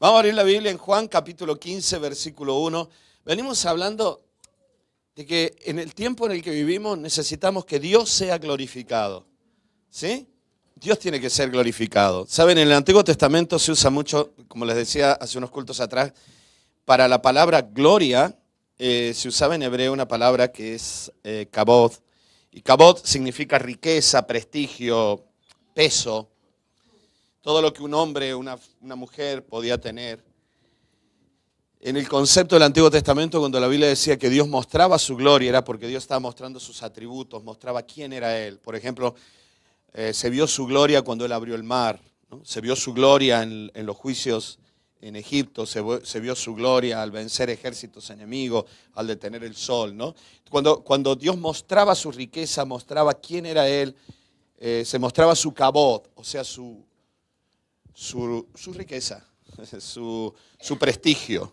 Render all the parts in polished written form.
Vamos a abrir la Biblia en Juan capítulo 15, versículo 1. Venimos hablando de que en el tiempo en el que vivimos necesitamos que Dios sea glorificado. ¿Sí? Dios tiene que ser glorificado. Saben, en el Antiguo Testamento se usa mucho, como les decía hace unos cultos atrás, para la palabra gloria se usaba en hebreo una palabra que es kabod. Y kabod significa riqueza, prestigio, peso. Todo lo que un hombre, una mujer podía tener. En el concepto del Antiguo Testamento, cuando la Biblia decía que Dios mostraba su gloria, era porque Dios estaba mostrando sus atributos, mostraba quién era Él. Por ejemplo, se vio su gloria cuando Él abrió el mar, ¿no? Se vio su gloria en los juicios en Egipto, se vio su gloria al vencer ejércitos enemigos, al detener el sol, ¿no? Cuando Dios mostraba su riqueza, mostraba quién era Él, se mostraba su kabod, o sea, su riqueza, su prestigio.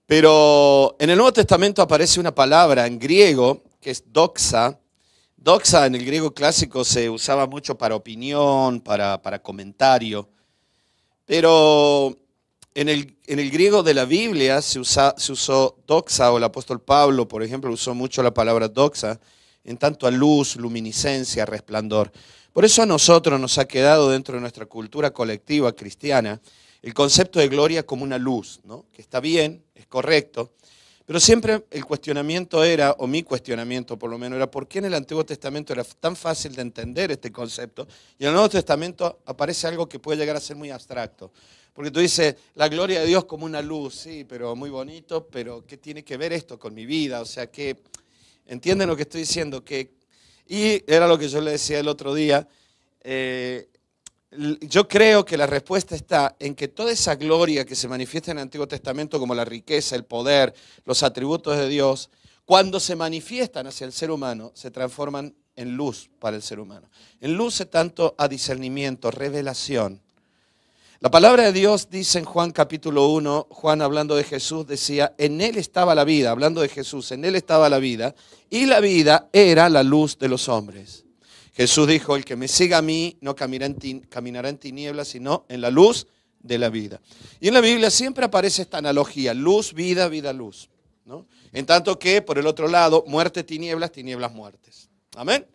Pero en el Nuevo Testamento aparece una palabra en griego que es doxa. Doxa en el griego clásico se usaba mucho para opinión, para comentario. Pero en el griego de la Biblia se usó doxa, o el apóstol Pablo, por ejemplo, usó mucho la palabra doxa, en tanto a luz, luminiscencia, resplandor. Por eso a nosotros nos ha quedado dentro de nuestra cultura colectiva cristiana el concepto de gloria como una luz, ¿no? Que está bien, es correcto, pero siempre el cuestionamiento era, o mi cuestionamiento por lo menos, era por qué en el Antiguo Testamento era tan fácil de entender este concepto y en el Nuevo Testamento aparece algo que puede llegar a ser muy abstracto. Porque tú dices, la gloria de Dios como una luz, sí, pero muy bonito, pero ¿qué tiene que ver esto con mi vida? O sea, que ¿entienden lo que estoy diciendo? Y era lo que yo le decía el otro día, yo creo que la respuesta está en que toda esa gloria que se manifiesta en el Antiguo Testamento como la riqueza, el poder, los atributos de Dios, cuando se manifiestan hacia el ser humano, se transforman en luz para el ser humano. En luz tanto a discernimiento, revelación. La palabra de Dios dice en Juan capítulo 1, Juan hablando de Jesús decía, en Él estaba la vida, hablando de Jesús, en Él estaba la vida, y la vida era la luz de los hombres. Jesús dijo, el que me siga a mí no caminará en tinieblas, sino en la luz de la vida. Y en la Biblia siempre aparece esta analogía, luz, vida, vida, luz, ¿no? En tanto que, por el otro lado, muerte, tinieblas, tinieblas, muertes. Amén.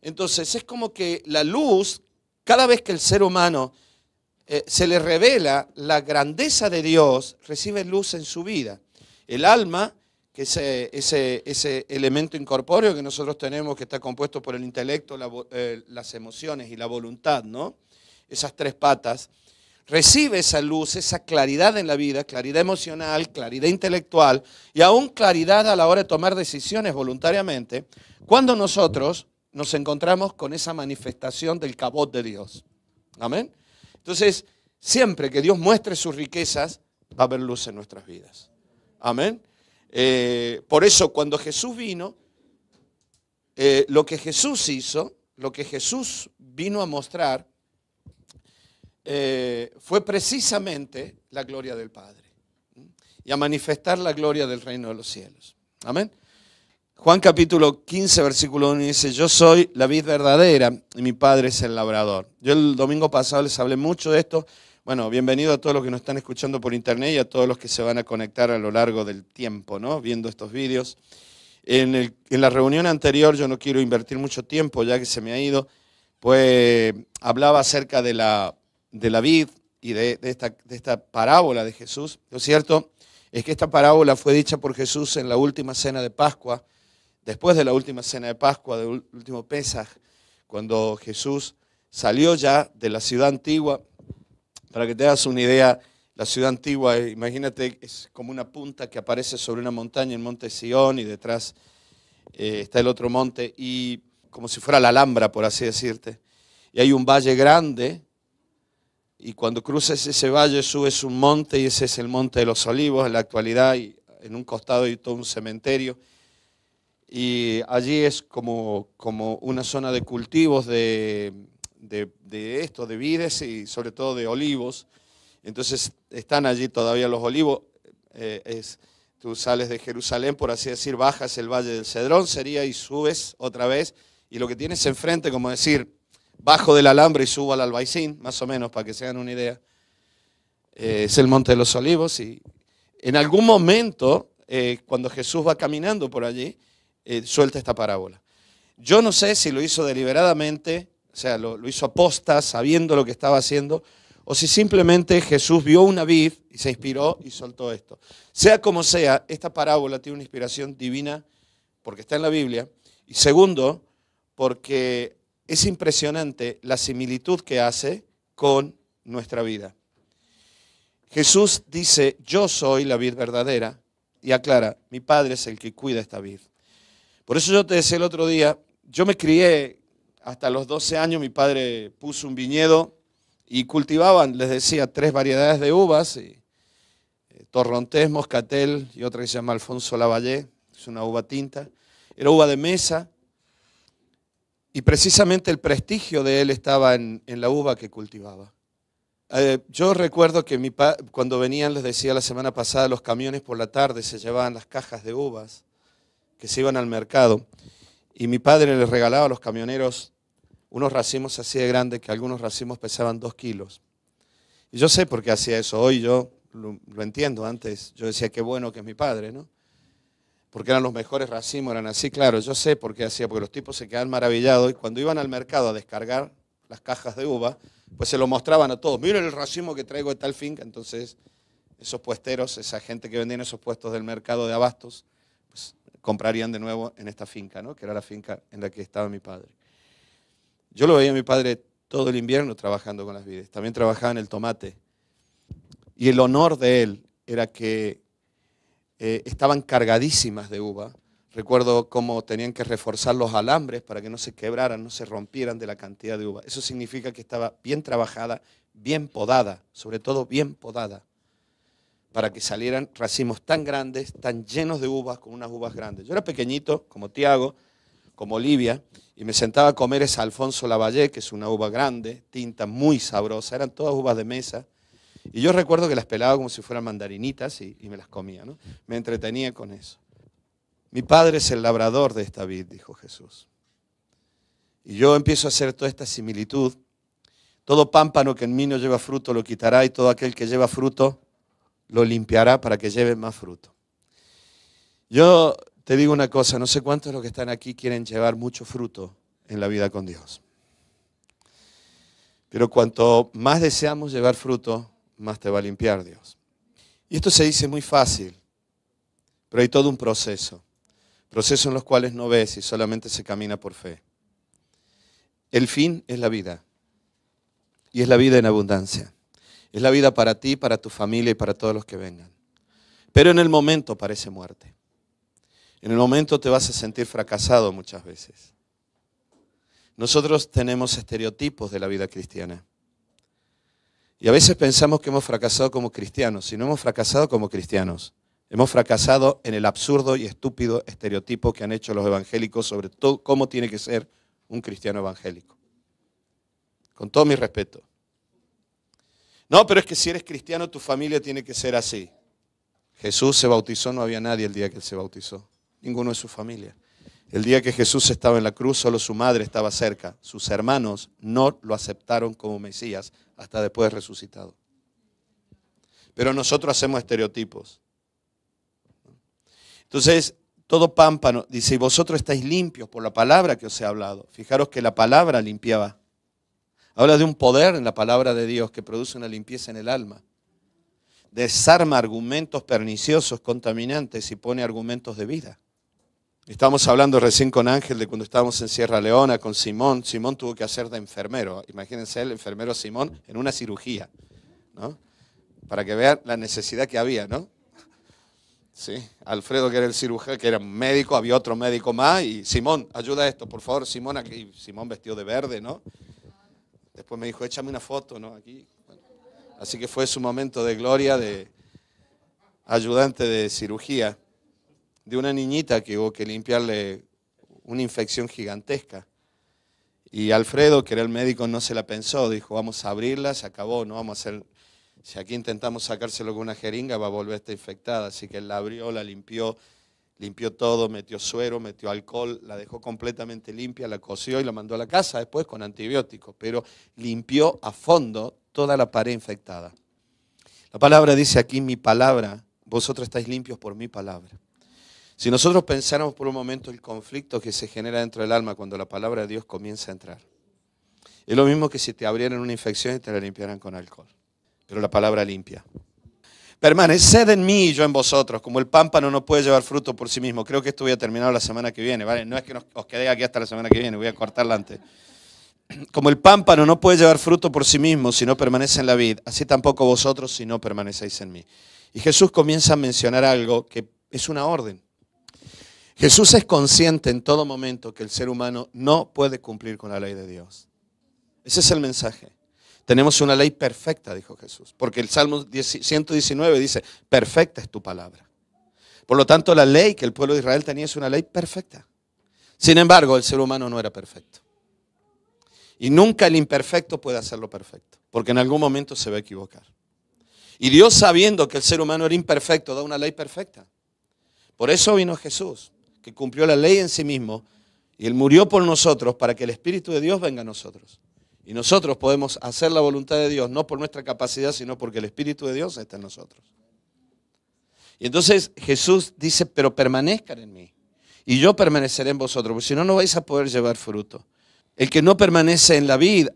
Entonces es como que la luz, cada vez que el ser humano se le revela la grandeza de Dios, recibe luz en su vida. El alma, que es ese elemento incorpóreo que nosotros tenemos, que está compuesto por el intelecto, las emociones y la voluntad, ¿no? Esas tres patas, recibe esa luz, esa claridad en la vida, claridad emocional, claridad intelectual y aún claridad a la hora de tomar decisiones voluntariamente, cuando nosotros nos encontramos con esa manifestación del kabod de Dios. Amén. Entonces, siempre que Dios muestre sus riquezas, va a haber luz en nuestras vidas. Amén. Por eso, cuando Jesús vino, lo que Jesús hizo, lo que Jesús vino a mostrar, fue precisamente la gloria del Padre y a manifestar la gloria del reino de los cielos. Amén. Juan capítulo 15, versículo 1 dice, yo soy la vid verdadera y mi Padre es el labrador. Yo el domingo pasado les hablé mucho de esto. Bueno, bienvenido a todos los que nos están escuchando por internet y a todos los que se van a conectar a lo largo del tiempo, ¿no? Viendo estos vídeos. En la reunión anterior, yo no quiero invertir mucho tiempo ya que se me ha ido, pues hablaba acerca de la vid y de esta parábola de Jesús. Lo cierto es que esta parábola fue dicha por Jesús en la última cena de Pascua. Después de la última cena de Pascua, del último Pesaj, cuando Jesús salió ya de la ciudad antigua, para que te hagas una idea, la ciudad antigua, imagínate, es como una punta que aparece sobre una montaña, el monte Sión, y detrás está el otro monte, y como si fuera la Alhambra, por así decirte. Y hay un valle grande, y cuando cruzas ese valle subes un monte, y ese es el Monte de los Olivos en la actualidad, y en un costado hay todo un cementerio. Y allí es como una zona de cultivos de vides y sobre todo de olivos. Entonces están allí todavía los olivos. Tú sales de Jerusalén, por así decir, bajas el Valle del Cedrón, sería, y subes otra vez. Y lo que tienes enfrente, como decir, bajo del Alhambra y subo al Albaicín, más o menos, para que se hagan una idea. Es el Monte de los Olivos y en algún momento, cuando Jesús va caminando por allí, suelta esta parábola. Yo no sé si lo hizo deliberadamente, o sea, lo hizo aposta, sabiendo lo que estaba haciendo, o si simplemente Jesús vio una vid y se inspiró y soltó esto. Sea como sea, esta parábola tiene una inspiración divina porque está en la Biblia, y segundo, porque es impresionante la similitud que hace con nuestra vida. Jesús dice, yo soy la vid verdadera, y aclara, mi Padre es el que cuida esta vid. Por eso yo te decía el otro día, yo me crié hasta los 12 años, mi padre puso un viñedo y cultivaban, les decía, 3 variedades de uvas, Torrontés, Moscatel y otra que se llama Alfonso Lavallée, es una uva tinta, era uva de mesa, y precisamente el prestigio de él estaba en la uva que cultivaba. Yo recuerdo que cuando venían, les decía la semana pasada, los camiones por la tarde se llevaban las cajas de uvas que se iban al mercado y mi padre les regalaba a los camioneros unos racimos así de grandes que algunos racimos pesaban 2 kilos. Y yo sé por qué hacía eso, hoy yo lo entiendo, antes yo decía qué bueno que es mi padre, ¿no? Porque eran los mejores racimos, eran así, claro, yo sé por qué hacía, porque los tipos se quedaban maravillados y cuando iban al mercado a descargar las cajas de uva, pues se lo mostraban a todos. Miren el racimo que traigo de tal finca. Entonces, esos puesteros, esa gente que vendía en esos puestos del mercado de abastos, pues comprarían de nuevo en esta finca, ¿no? Que era la finca en la que estaba mi padre. Yo lo veía a mi padre todo el invierno trabajando con las vides. También trabajaba en el tomate. Y el honor de él era que estaban cargadísimas de uva. Recuerdo cómo tenían que reforzar los alambres para que no se quebraran, no se rompieran de la cantidad de uva. Eso significa que estaba bien trabajada, bien podada, sobre todo bien podada, para que salieran racimos tan grandes, tan llenos de uvas, con unas uvas grandes. Yo era pequeñito, como Tiago, como Olivia, y me sentaba a comer esa Alfonso Lavallée, que es una uva grande, tinta, muy sabrosa. Eran todas uvas de mesa. Y yo recuerdo que las pelaba como si fueran mandarinitas y me las comía, ¿no? Me entretenía con eso. Mi Padre es el labrador de esta vid, dijo Jesús. Y yo empiezo a hacer toda esta similitud. Todo pámpano que en mí no lleva fruto lo quitará y todo aquel que lleva fruto lo limpiará para que lleve más fruto. Yo te digo una cosa, no sé cuántos de los que están aquí quieren llevar mucho fruto en la vida con Dios. Pero cuanto más deseamos llevar fruto, más te va a limpiar Dios. Y esto se dice muy fácil, pero hay todo un proceso. Procesos en los cuales no ves y solamente se camina por fe. El fin es la vida. Y es la vida en abundancia. Es la vida para ti, para tu familia y para todos los que vengan. Pero en el momento parece muerte. En el momento te vas a sentir fracasado muchas veces. Nosotros tenemos estereotipos de la vida cristiana. Y a veces pensamos que hemos fracasado como cristianos. Y no hemos fracasado como cristianos. Hemos fracasado en el absurdo y estúpido estereotipo que han hecho los evangélicos sobre todo cómo tiene que ser un cristiano evangélico. Con todo mi respeto. No, pero es que si eres cristiano, tu familia tiene que ser así. Jesús se bautizó, no había nadie el día que él se bautizó. Ninguno de su familia. El día que Jesús estaba en la cruz, solo su madre estaba cerca. Sus hermanos no lo aceptaron como Mesías hasta después de resucitado. Pero nosotros hacemos estereotipos. Entonces, todo pámpano, dice, y vosotros estáis limpios por la palabra que os he hablado. Fijaros que la palabra limpiaba. Habla de un poder en la palabra de Dios que produce una limpieza en el alma. Desarma argumentos perniciosos, contaminantes y pone argumentos de vida. Estábamos hablando recién con Ángel de cuando estábamos en Sierra Leona con Simón. Simón tuvo que hacer de enfermero. Imagínense el enfermero Simón en una cirugía, ¿no? Para que vean la necesidad que había, ¿no? Sí, Alfredo, que era el cirujano, que era médico, había otro médico más, y Simón, ayuda a esto, por favor, Simón, aquí, Simón vestido de verde, ¿no? Después me dijo, échame una foto, ¿no? Aquí. Bueno, así que fue su momento de gloria de ayudante de cirugía de una niñita que hubo que limpiarle una infección gigantesca. Y Alfredo, que era el médico, no se la pensó, dijo, vamos a abrirla, se acabó, no vamos a hacer... Si aquí intentamos sacárselo con una jeringa, va a volver a estar infectada. Así que él la abrió, la limpió todo, metió suero, metió alcohol, la dejó completamente limpia, la coció y la mandó a la casa después con antibióticos. Pero limpió a fondo toda la pared infectada. La palabra dice aquí, mi palabra, vosotros estáis limpios por mi palabra. Si nosotros pensáramos por un momento el conflicto que se genera dentro del alma cuando la palabra de Dios comienza a entrar. Es lo mismo que si te abrieran una infección y te la limpiaran con alcohol. Pero la palabra limpia. Permaneced en mí y yo en vosotros, como el pámpano no puede llevar fruto por sí mismo. Creo que esto voy a terminar la semana que viene, ¿vale? No es que os quedéis aquí hasta la semana que viene, voy a cortarla antes. Como el pámpano no puede llevar fruto por sí mismo si no permanece en la vid, así tampoco vosotros si no permanecéis en mí. Y Jesús comienza a mencionar algo que es una orden. Jesús es consciente en todo momento que el ser humano no puede cumplir con la ley de Dios. Ese es el mensaje. Tenemos una ley perfecta, dijo Jesús, porque el Salmo 119 dice, perfecta es tu palabra. Por lo tanto, la ley que el pueblo de Israel tenía es una ley perfecta. Sin embargo, el ser humano no era perfecto. Y nunca el imperfecto puede hacerlo perfecto, porque en algún momento se va a equivocar. Y Dios, sabiendo que el ser humano era imperfecto, da una ley perfecta. Por eso vino Jesús, que cumplió la ley en sí mismo, y Él murió por nosotros para que el Espíritu de Dios venga a nosotros. Y nosotros podemos hacer la voluntad de Dios, no por nuestra capacidad, sino porque el Espíritu de Dios está en nosotros. Y entonces Jesús dice, pero permanezcan en mí, y yo permaneceré en vosotros, porque si no, no vais a poder llevar fruto. El que no permanece en la vid,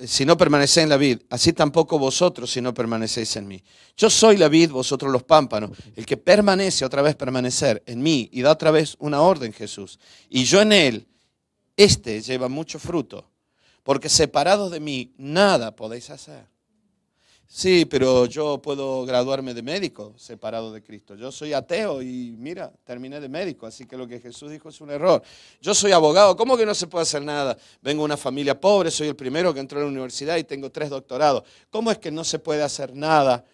si no permanece en la vid, así tampoco vosotros si no permanecéis en mí. Yo soy la vid, vosotros los pámpanos. El que permanece, otra vez permanecer en mí, y da otra vez una orden Jesús, y yo en él, este lleva mucho fruto. Porque separados de mí, nada podéis hacer. Sí, pero yo puedo graduarme de médico separado de Cristo. Yo soy ateo y mira, terminé de médico, así que lo que Jesús dijo es un error. Yo soy abogado, ¿cómo que no se puede hacer nada? Vengo de una familia pobre, soy el primero que entró a la universidad y tengo 3 doctorados. ¿Cómo es que no se puede hacer nada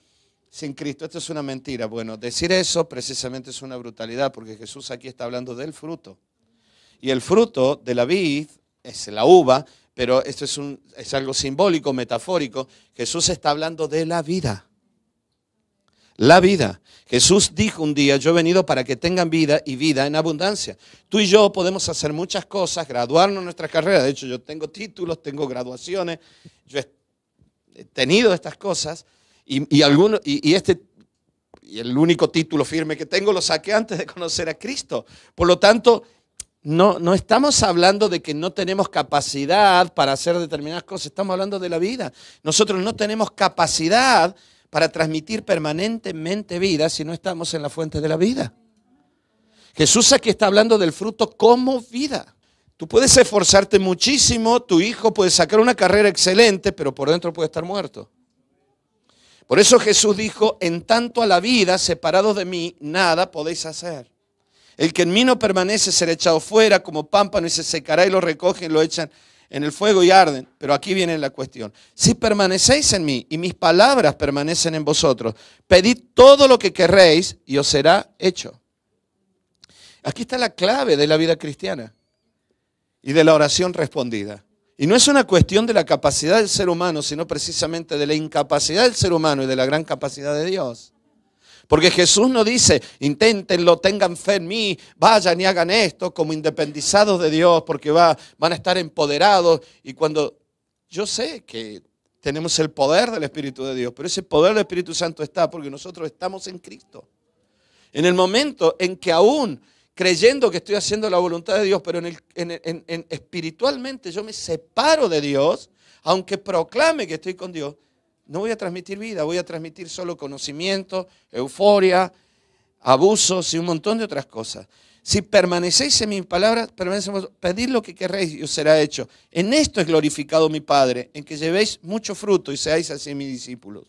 sin Cristo? Esto es una mentira. Bueno, decir eso precisamente es una brutalidad, porque Jesús aquí está hablando del fruto. Y el fruto de la vid es la uva, pero esto es algo simbólico, metafórico. Jesús está hablando de la vida. La vida. Jesús dijo un día, yo he venido para que tengan vida y vida en abundancia. Tú y yo podemos hacer muchas cosas, graduarnos en nuestra carrera. De hecho, yo tengo títulos, tengo graduaciones, yo he tenido estas cosas y el único título firme que tengo lo saqué antes de conocer a Cristo. Por lo tanto, no estamos hablando de que no tenemos capacidad para hacer determinadas cosas, estamos hablando de la vida. Nosotros no tenemos capacidad para transmitir permanentemente vida si no estamos en la fuente de la vida. Jesús aquí está hablando del fruto como vida. Tú puedes esforzarte muchísimo, tu hijo puede sacar una carrera excelente, pero por dentro puede estar muerto. Por eso Jesús dijo, en tanto a la vida, separados de mí, nada podéis hacer. El que en mí no permanece será echado fuera como pámpano y se secará y lo recogen y lo echan en el fuego y arden. Pero aquí viene la cuestión. Si permanecéis en mí y mis palabras permanecen en vosotros, pedid todo lo que querréis y os será hecho. Aquí está la clave de la vida cristiana y de la oración respondida. Y no es una cuestión de la capacidad del ser humano, sino precisamente de la incapacidad del ser humano y de la gran capacidad de Dios. Porque Jesús no dice, inténtenlo, tengan fe en mí, vayan y hagan esto como independizados de Dios, porque van a estar empoderados. Y cuando yo sé que tenemos el poder del Espíritu de Dios, pero ese poder del Espíritu Santo está porque nosotros estamos en Cristo. En el momento en que aún creyendo que estoy haciendo la voluntad de Dios, pero espiritualmente yo me separo de Dios, aunque proclame que estoy con Dios, no voy a transmitir vida, voy a transmitir solo conocimiento, euforia, abusos y un montón de otras cosas. Si permanecéis en mis palabras, pedid lo que querréis y os será hecho. En esto es glorificado mi Padre, en que llevéis mucho fruto y seáis así mis discípulos.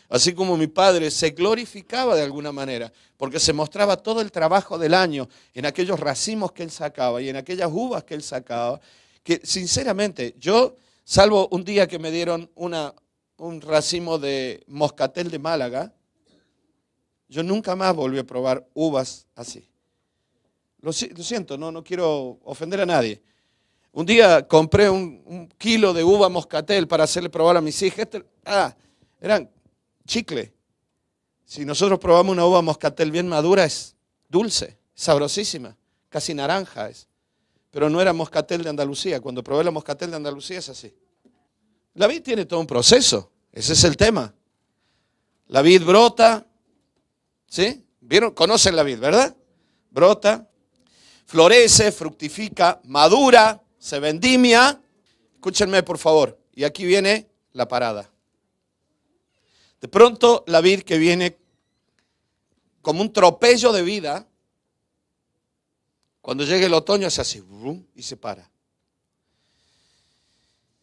Así como mi Padre se glorificaba de alguna manera, porque se mostraba todo el trabajo del año en aquellos racimos que Él sacaba y en aquellas uvas que Él sacaba, que sinceramente yo, salvo un día que me dieron un racimo de moscatel de Málaga, yo nunca más volví a probar uvas así. Lo siento, no quiero ofender a nadie. Un día compré un kilo de uva moscatel para hacerle probar a mis hijas. Eran chicle. Si nosotros probamos una uva moscatel bien madura, es dulce, sabrosísima, casi naranja es. Pero no era moscatel de Andalucía. Cuando probé la moscatel de Andalucía es así. La vid tiene todo un proceso, ese es el tema. La vid brota, ¿sí? ¿Vieron? Conocen la vid, ¿verdad? Brota, florece, fructifica, madura, se vendimia. Escúchenme, por favor. Y aquí viene la parada. De pronto, la vid que viene como un tropello de vida, cuando llegue el otoño hace así, y se para.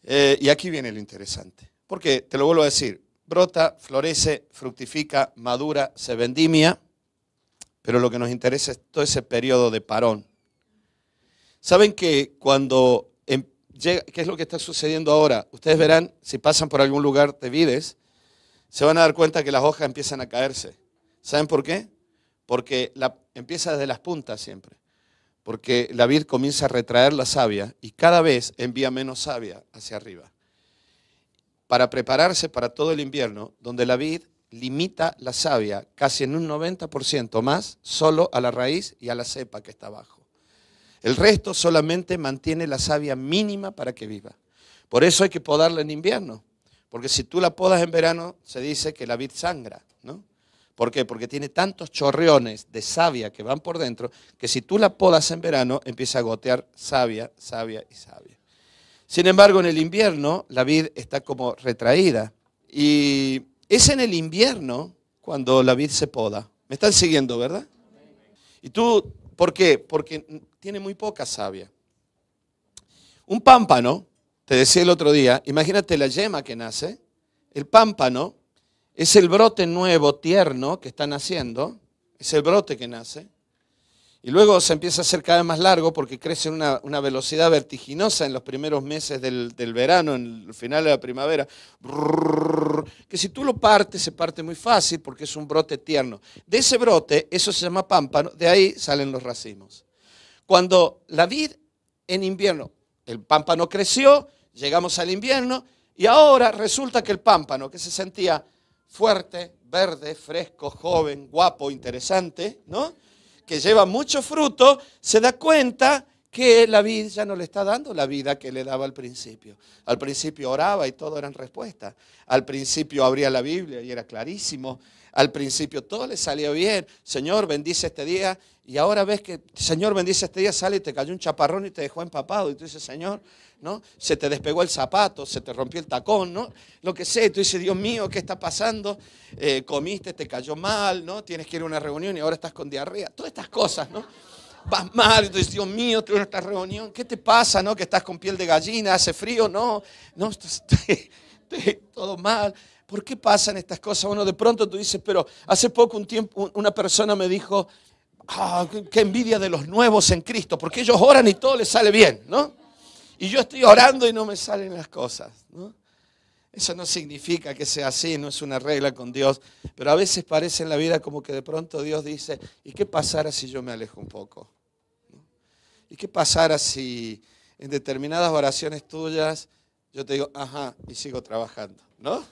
Y aquí viene lo interesante. Porque, te lo vuelvo a decir, brota, florece, fructifica, madura, se vendimia, pero lo que nos interesa es todo ese periodo de parón. ¿Saben que cuando llega, qué es lo que está sucediendo ahora? Ustedes verán, si pasan por algún lugar de vides, se van a dar cuenta que las hojas empiezan a caerse. ¿Saben por qué? Porque empieza desde las puntas siempre. Porque la vid comienza a retraer la savia y cada vez envía menos savia hacia arriba. Para prepararse para todo el invierno, donde la vid limita la savia casi en un 90% más solo a la raíz y a la cepa que está abajo. El resto solamente mantiene la savia mínima para que viva. Por eso hay que podarla en invierno, porque si tú la podas en verano se dice que la vid sangra, ¿no? ¿Por qué? Porque tiene tantos chorreones de savia que van por dentro que si tú la podas en verano empieza a gotear savia, savia y savia. Sin embargo, en el invierno la vid está como retraída y es en el invierno cuando la vid se poda. ¿Me están siguiendo, verdad? ¿Y tú por qué? Porque tiene muy poca savia. Un pámpano, te decía el otro día, imagínate la yema que nace, el pámpano es el brote nuevo, tierno, que está naciendo, es el brote que nace, y luego se empieza a hacer cada vez más largo porque crece en una velocidad vertiginosa en los primeros meses del verano, en el final de la primavera, que si tú lo partes, se parte muy fácil porque es un brote tierno. De ese brote, eso se llama pámpano, de ahí salen los racimos. Cuando la vid en invierno, el pámpano creció, llegamos al invierno, y ahora resulta que el pámpano, que se sentía fuerte, verde, fresco, joven, guapo, interesante, ¿no? Que lleva mucho fruto, se da cuenta que la vid ya no le está dando la vida que le daba al principio. Al principio oraba y todo eran respuestas. Al principio abría la Biblia y era clarísimo. Al principio todo le salía bien. Señor, bendice este día. Y ahora ves que, Señor, bendice este día, sale y te cayó un chaparrón y te dejó empapado. Y tú dices, Señor, ¿no? Se te despegó el zapato, se te rompió el tacón, ¿no? Lo que sé, tú dices, Dios mío, ¿qué está pasando? Comiste, te cayó mal, ¿no? Tienes que ir a una reunión y ahora estás con diarrea. Todas estas cosas, ¿no? Vas mal, entonces, Dios mío, tuve esta reunión, ¿qué te pasa, no? Que estás con piel de gallina, hace frío, no, todo mal. ¿Por qué pasan estas cosas? Bueno, de pronto tú dices, pero hace poco un tiempo una persona me dijo, qué envidia de los nuevos en Cristo, porque ellos oran y todo les sale bien, ¿no? Y yo estoy orando y no me salen las cosas, ¿no? Eso no significa que sea así, no es una regla con Dios, pero a veces parece en la vida como que de pronto Dios dice, ¿y qué pasara si yo me alejo un poco? ¿No? ¿Y qué pasara si en determinadas oraciones tuyas yo te digo, ajá, y sigo trabajando? ¿No?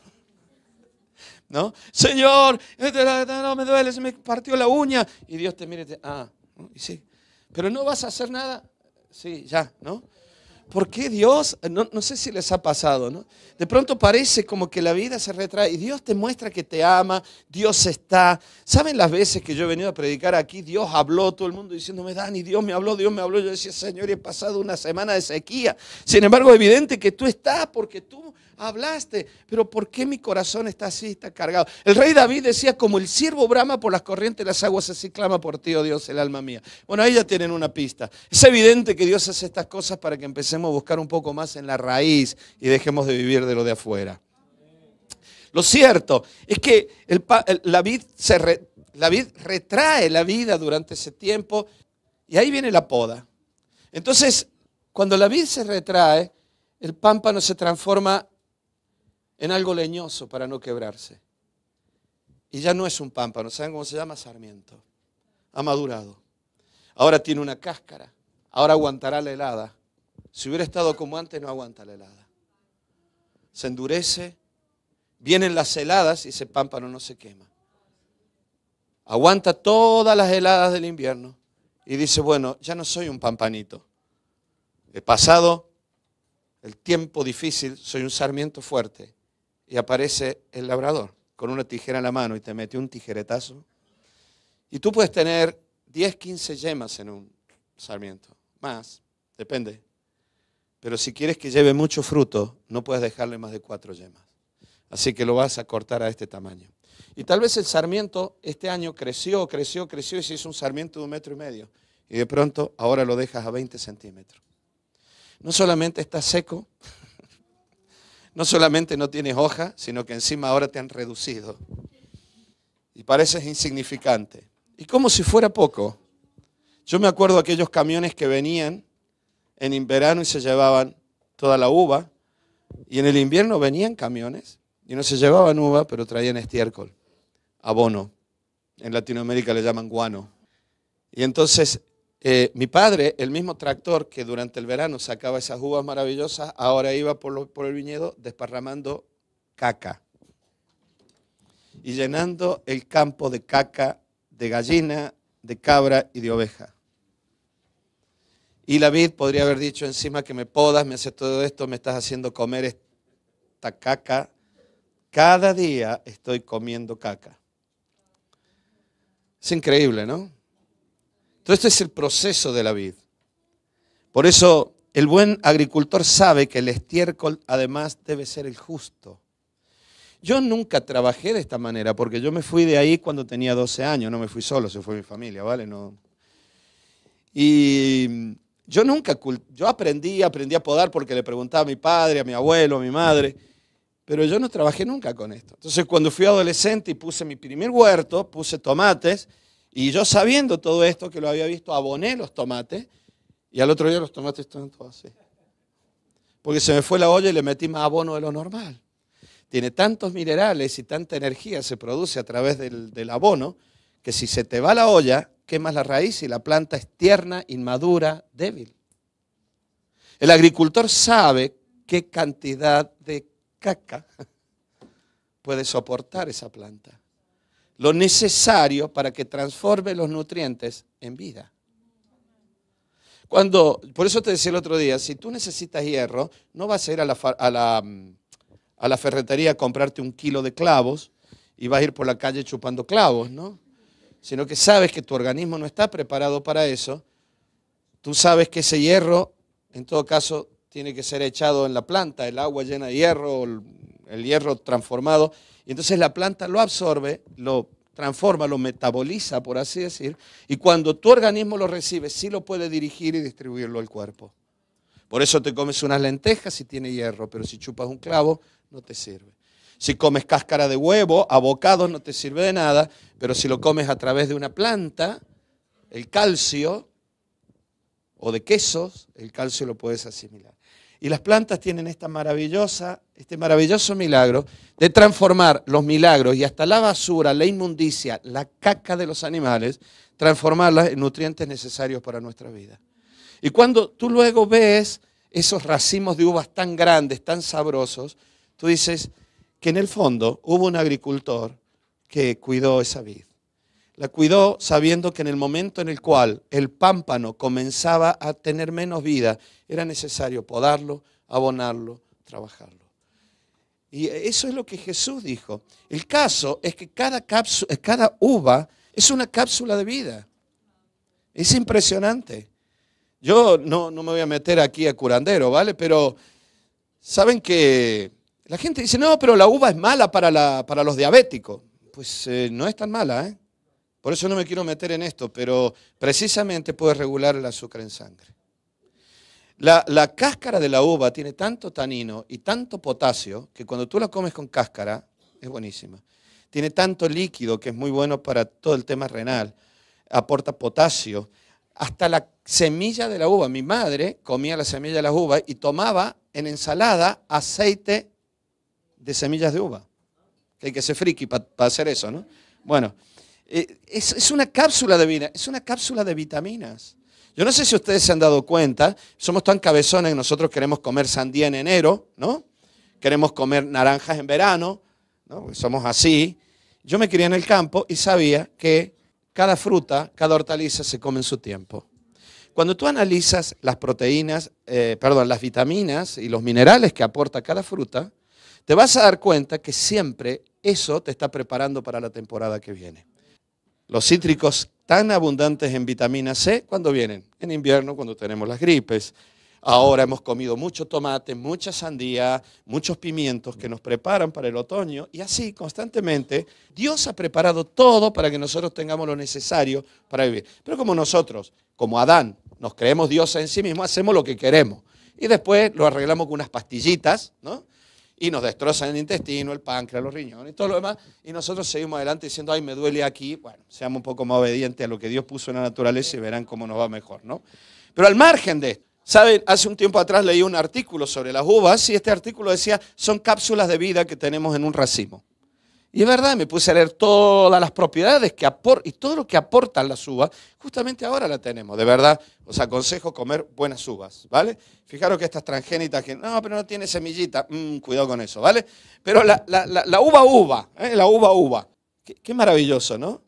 ¿No? Señor, no me duele, se me partió la uña. Y Dios te mira y te ¿no? Y sí. Pero no vas a hacer nada. Sí, ya, ¿no? ¿Por qué Dios? No sé si les ha pasado, ¿no? De pronto parece como que la vida se retrae y Dios te muestra que te ama, Dios está. ¿Saben las veces que yo he venido a predicar aquí? Dios habló, todo el mundo diciéndome, Dani, Dios me habló. Yo decía, Señor, he pasado una semana de sequía. Sin embargo, es evidente que tú estás porque tú hablaste. Pero ¿por qué mi corazón está así, está cargado? El rey David decía, como el ciervo brama por las corrientes de las aguas, así clama por ti, oh Dios, el alma mía. Bueno, ahí ya tienen una pista. Es evidente que Dios hace estas cosas para que empecemos a buscar un poco más en la raíz y dejemos de vivir de lo de afuera. Lo cierto es que la vid retrae la vida durante ese tiempo y ahí viene la poda. Entonces, cuando la vid se retrae, el pámpano se transforma en algo leñoso para no quebrarse. Y ya no es un pámpano, ¿saben cómo se llama? Sarmiento. Ha madurado. Ahora tiene una cáscara. Ahora aguantará la helada. Si hubiera estado como antes, no aguanta la helada. Se endurece, vienen las heladas y ese pámpano no se quema. Aguanta todas las heladas del invierno y dice, bueno, ya no soy un pampanito. He pasado el tiempo difícil, soy un sarmiento fuerte. Y aparece el labrador con una tijera en la mano y te mete un tijeretazo. Y tú puedes tener 10, 15 yemas en un sarmiento. Más, depende. Pero si quieres que lleve mucho fruto, no puedes dejarle más de 4 yemas. Así que lo vas a cortar a este tamaño. Y tal vez el sarmiento este año creció y se hizo un sarmiento de 1,5 metros. Y de pronto ahora lo dejas a 20 centímetros. No solamente está seco, no solamente no tienes hoja, sino que encima ahora te han reducido. Y pareces insignificante. Y como si fuera poco, yo me acuerdo de aquellos camiones que venían en verano y se llevaban toda la uva. Y en el invierno venían camiones y no se llevaban uva, pero traían estiércol, abono. En Latinoamérica le llaman guano. Y entonces mi padre, el mismo tractor que durante el verano sacaba esas uvas maravillosas, ahora iba por el viñedo desparramando caca y llenando el campo de caca de gallina, de cabra y de oveja. Y la vid podría haber dicho encima que me podas, me haces todo esto, me estás haciendo comer esta caca. Cada día estoy comiendo caca. Es increíble, ¿no? Todo esto es el proceso de la vid. Por eso el buen agricultor sabe que el estiércol además debe ser el justo. Yo nunca trabajé de esta manera porque yo me fui de ahí cuando tenía 12 años, no me fui solo, se fue mi familia, ¿vale? No. Y yo aprendí a podar porque le preguntaba a mi padre, a mi abuelo, a mi madre, pero yo no trabajé nunca con esto. Entonces cuando fui adolescente y puse mi primer huerto, puse tomates, y yo sabiendo todo esto, que lo había visto, aboné los tomates, y al otro día los tomates estaban todos así. Porque se me fue la olla y le metí más abono de lo normal. Tiene tantos minerales y tanta energía se produce a través del abono, que si se te va la olla, quemas la raíz y la planta es tierna, inmadura, débil. El agricultor sabe qué cantidad de caca puede soportar esa planta. Lo necesario para que transforme los nutrientes en vida. Por eso te decía el otro día, si tú necesitas hierro, no vas a ir a la ferretería a comprarte 1 kilo de clavos y vas a ir por la calle chupando clavos, ¿no? Sino que sabes que tu organismo no está preparado para eso. Tú sabes que ese hierro, en todo caso, tiene que ser echado en la planta, el agua llena de hierro, el hierro transformado, y entonces la planta lo absorbe, lo transforma, lo metaboliza, por así decir, y cuando tu organismo lo recibe, sí lo puede dirigir y distribuirlo al cuerpo. Por eso te comes unas lentejas si tiene hierro, pero si chupas un clavo, no te sirve. Si comes cáscara de huevo, abocados, no te sirve de nada, pero si lo comes a través de una planta, el calcio, o de quesos, el calcio lo puedes asimilar. Y las plantas tienen este maravilloso milagro de transformar los milagros y hasta la basura, la inmundicia, la caca de los animales, transformarlas en nutrientes necesarios para nuestra vida. Y cuando tú luego ves esos racimos de uvas tan grandes, tan sabrosos, tú dices que en el fondo hubo un agricultor que cuidó esa vid. La cuidó sabiendo que en el momento en el cual el pámpano comenzaba a tener menos vida, era necesario podarlo, abonarlo, trabajarlo. Y eso es lo que Jesús dijo. El caso es que cada uva es una cápsula de vida. Es impresionante. Yo no me voy a meter aquí a curandero, ¿vale? Pero saben que la gente dice, no, pero la uva es mala para los diabéticos. Pues no es tan mala, ¿eh? Por eso no me quiero meter en esto, pero precisamente puede regular el azúcar en sangre. La cáscara de la uva tiene tanto tanino y tanto potasio que cuando tú la comes con cáscara es buenísima. Tiene tanto líquido que es muy bueno para todo el tema renal. Aporta potasio. Hasta la semilla de la uva. Mi madre comía la semilla de la uva y tomaba en ensalada aceite de semillas de uva. Que hay que ser friki para hacer eso, ¿no? Bueno, es una cápsula de vida, es una cápsula de vitaminas. Yo no sé si ustedes se han dado cuenta, somos tan cabezones que nosotros queremos comer sandía en enero, ¿no? Queremos comer naranjas en verano, ¿no? Porque somos así. Yo me crié en el campo y sabía que cada fruta, cada hortaliza se come en su tiempo. Cuando tú analizas las las vitaminas y los minerales que aporta cada fruta, te vas a dar cuenta que siempre eso te está preparando para la temporada que viene. Los cítricos tan abundantes en vitamina C, ¿cuándo vienen? En invierno, cuando tenemos las gripes. Ahora hemos comido mucho tomate, mucha sandía, muchos pimientos que nos preparan para el otoño. Y así, constantemente, Dios ha preparado todo para que nosotros tengamos lo necesario para vivir. Pero como nosotros, como Adán, nos creemos Dios en sí mismo, hacemos lo que queremos. Y después lo arreglamos con unas pastillitas, ¿no? Y nos destrozan el intestino, el páncreas, los riñones y todo lo demás. Y nosotros seguimos adelante diciendo, ay, me duele aquí. Bueno, seamos un poco más obedientes a lo que Dios puso en la naturaleza y verán cómo nos va mejor, ¿no? Pero al margen de esto, ¿saben? Hace un tiempo atrás leí un artículo sobre las uvas y este artículo decía, son cápsulas de vida que tenemos en un racimo. Y es verdad, me puse a leer todas las propiedades que y todo lo que aportan las uvas, justamente ahora la tenemos. De verdad, os aconsejo comer buenas uvas, ¿vale? Fijaros que estas transgénitas que, no, pero no tiene semillita, cuidado con eso, ¿vale? Pero la uva, qué maravilloso, ¿no?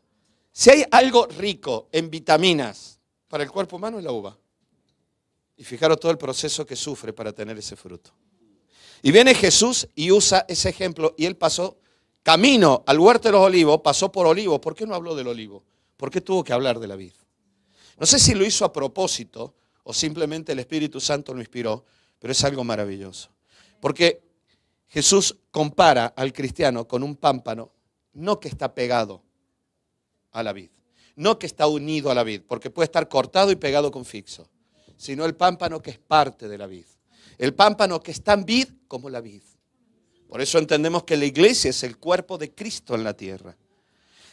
Si hay algo rico en vitaminas para el cuerpo humano es la uva. Y fijaros todo el proceso que sufre para tener ese fruto. Y viene Jesús y usa ese ejemplo y él pasó camino al huerto de los olivos, pasó por olivos. ¿Por qué no habló del olivo? ¿Por qué tuvo que hablar de la vid? No sé si lo hizo a propósito o simplemente el Espíritu Santo lo inspiró, pero es algo maravilloso. Porque Jesús compara al cristiano con un pámpano, no que está pegado a la vid, no que está unido a la vid, porque puede estar cortado y pegado con fixo, sino el pámpano que es parte de la vid. El pámpano que es tan vid como la vid. Por eso entendemos que la iglesia es el cuerpo de Cristo en la tierra.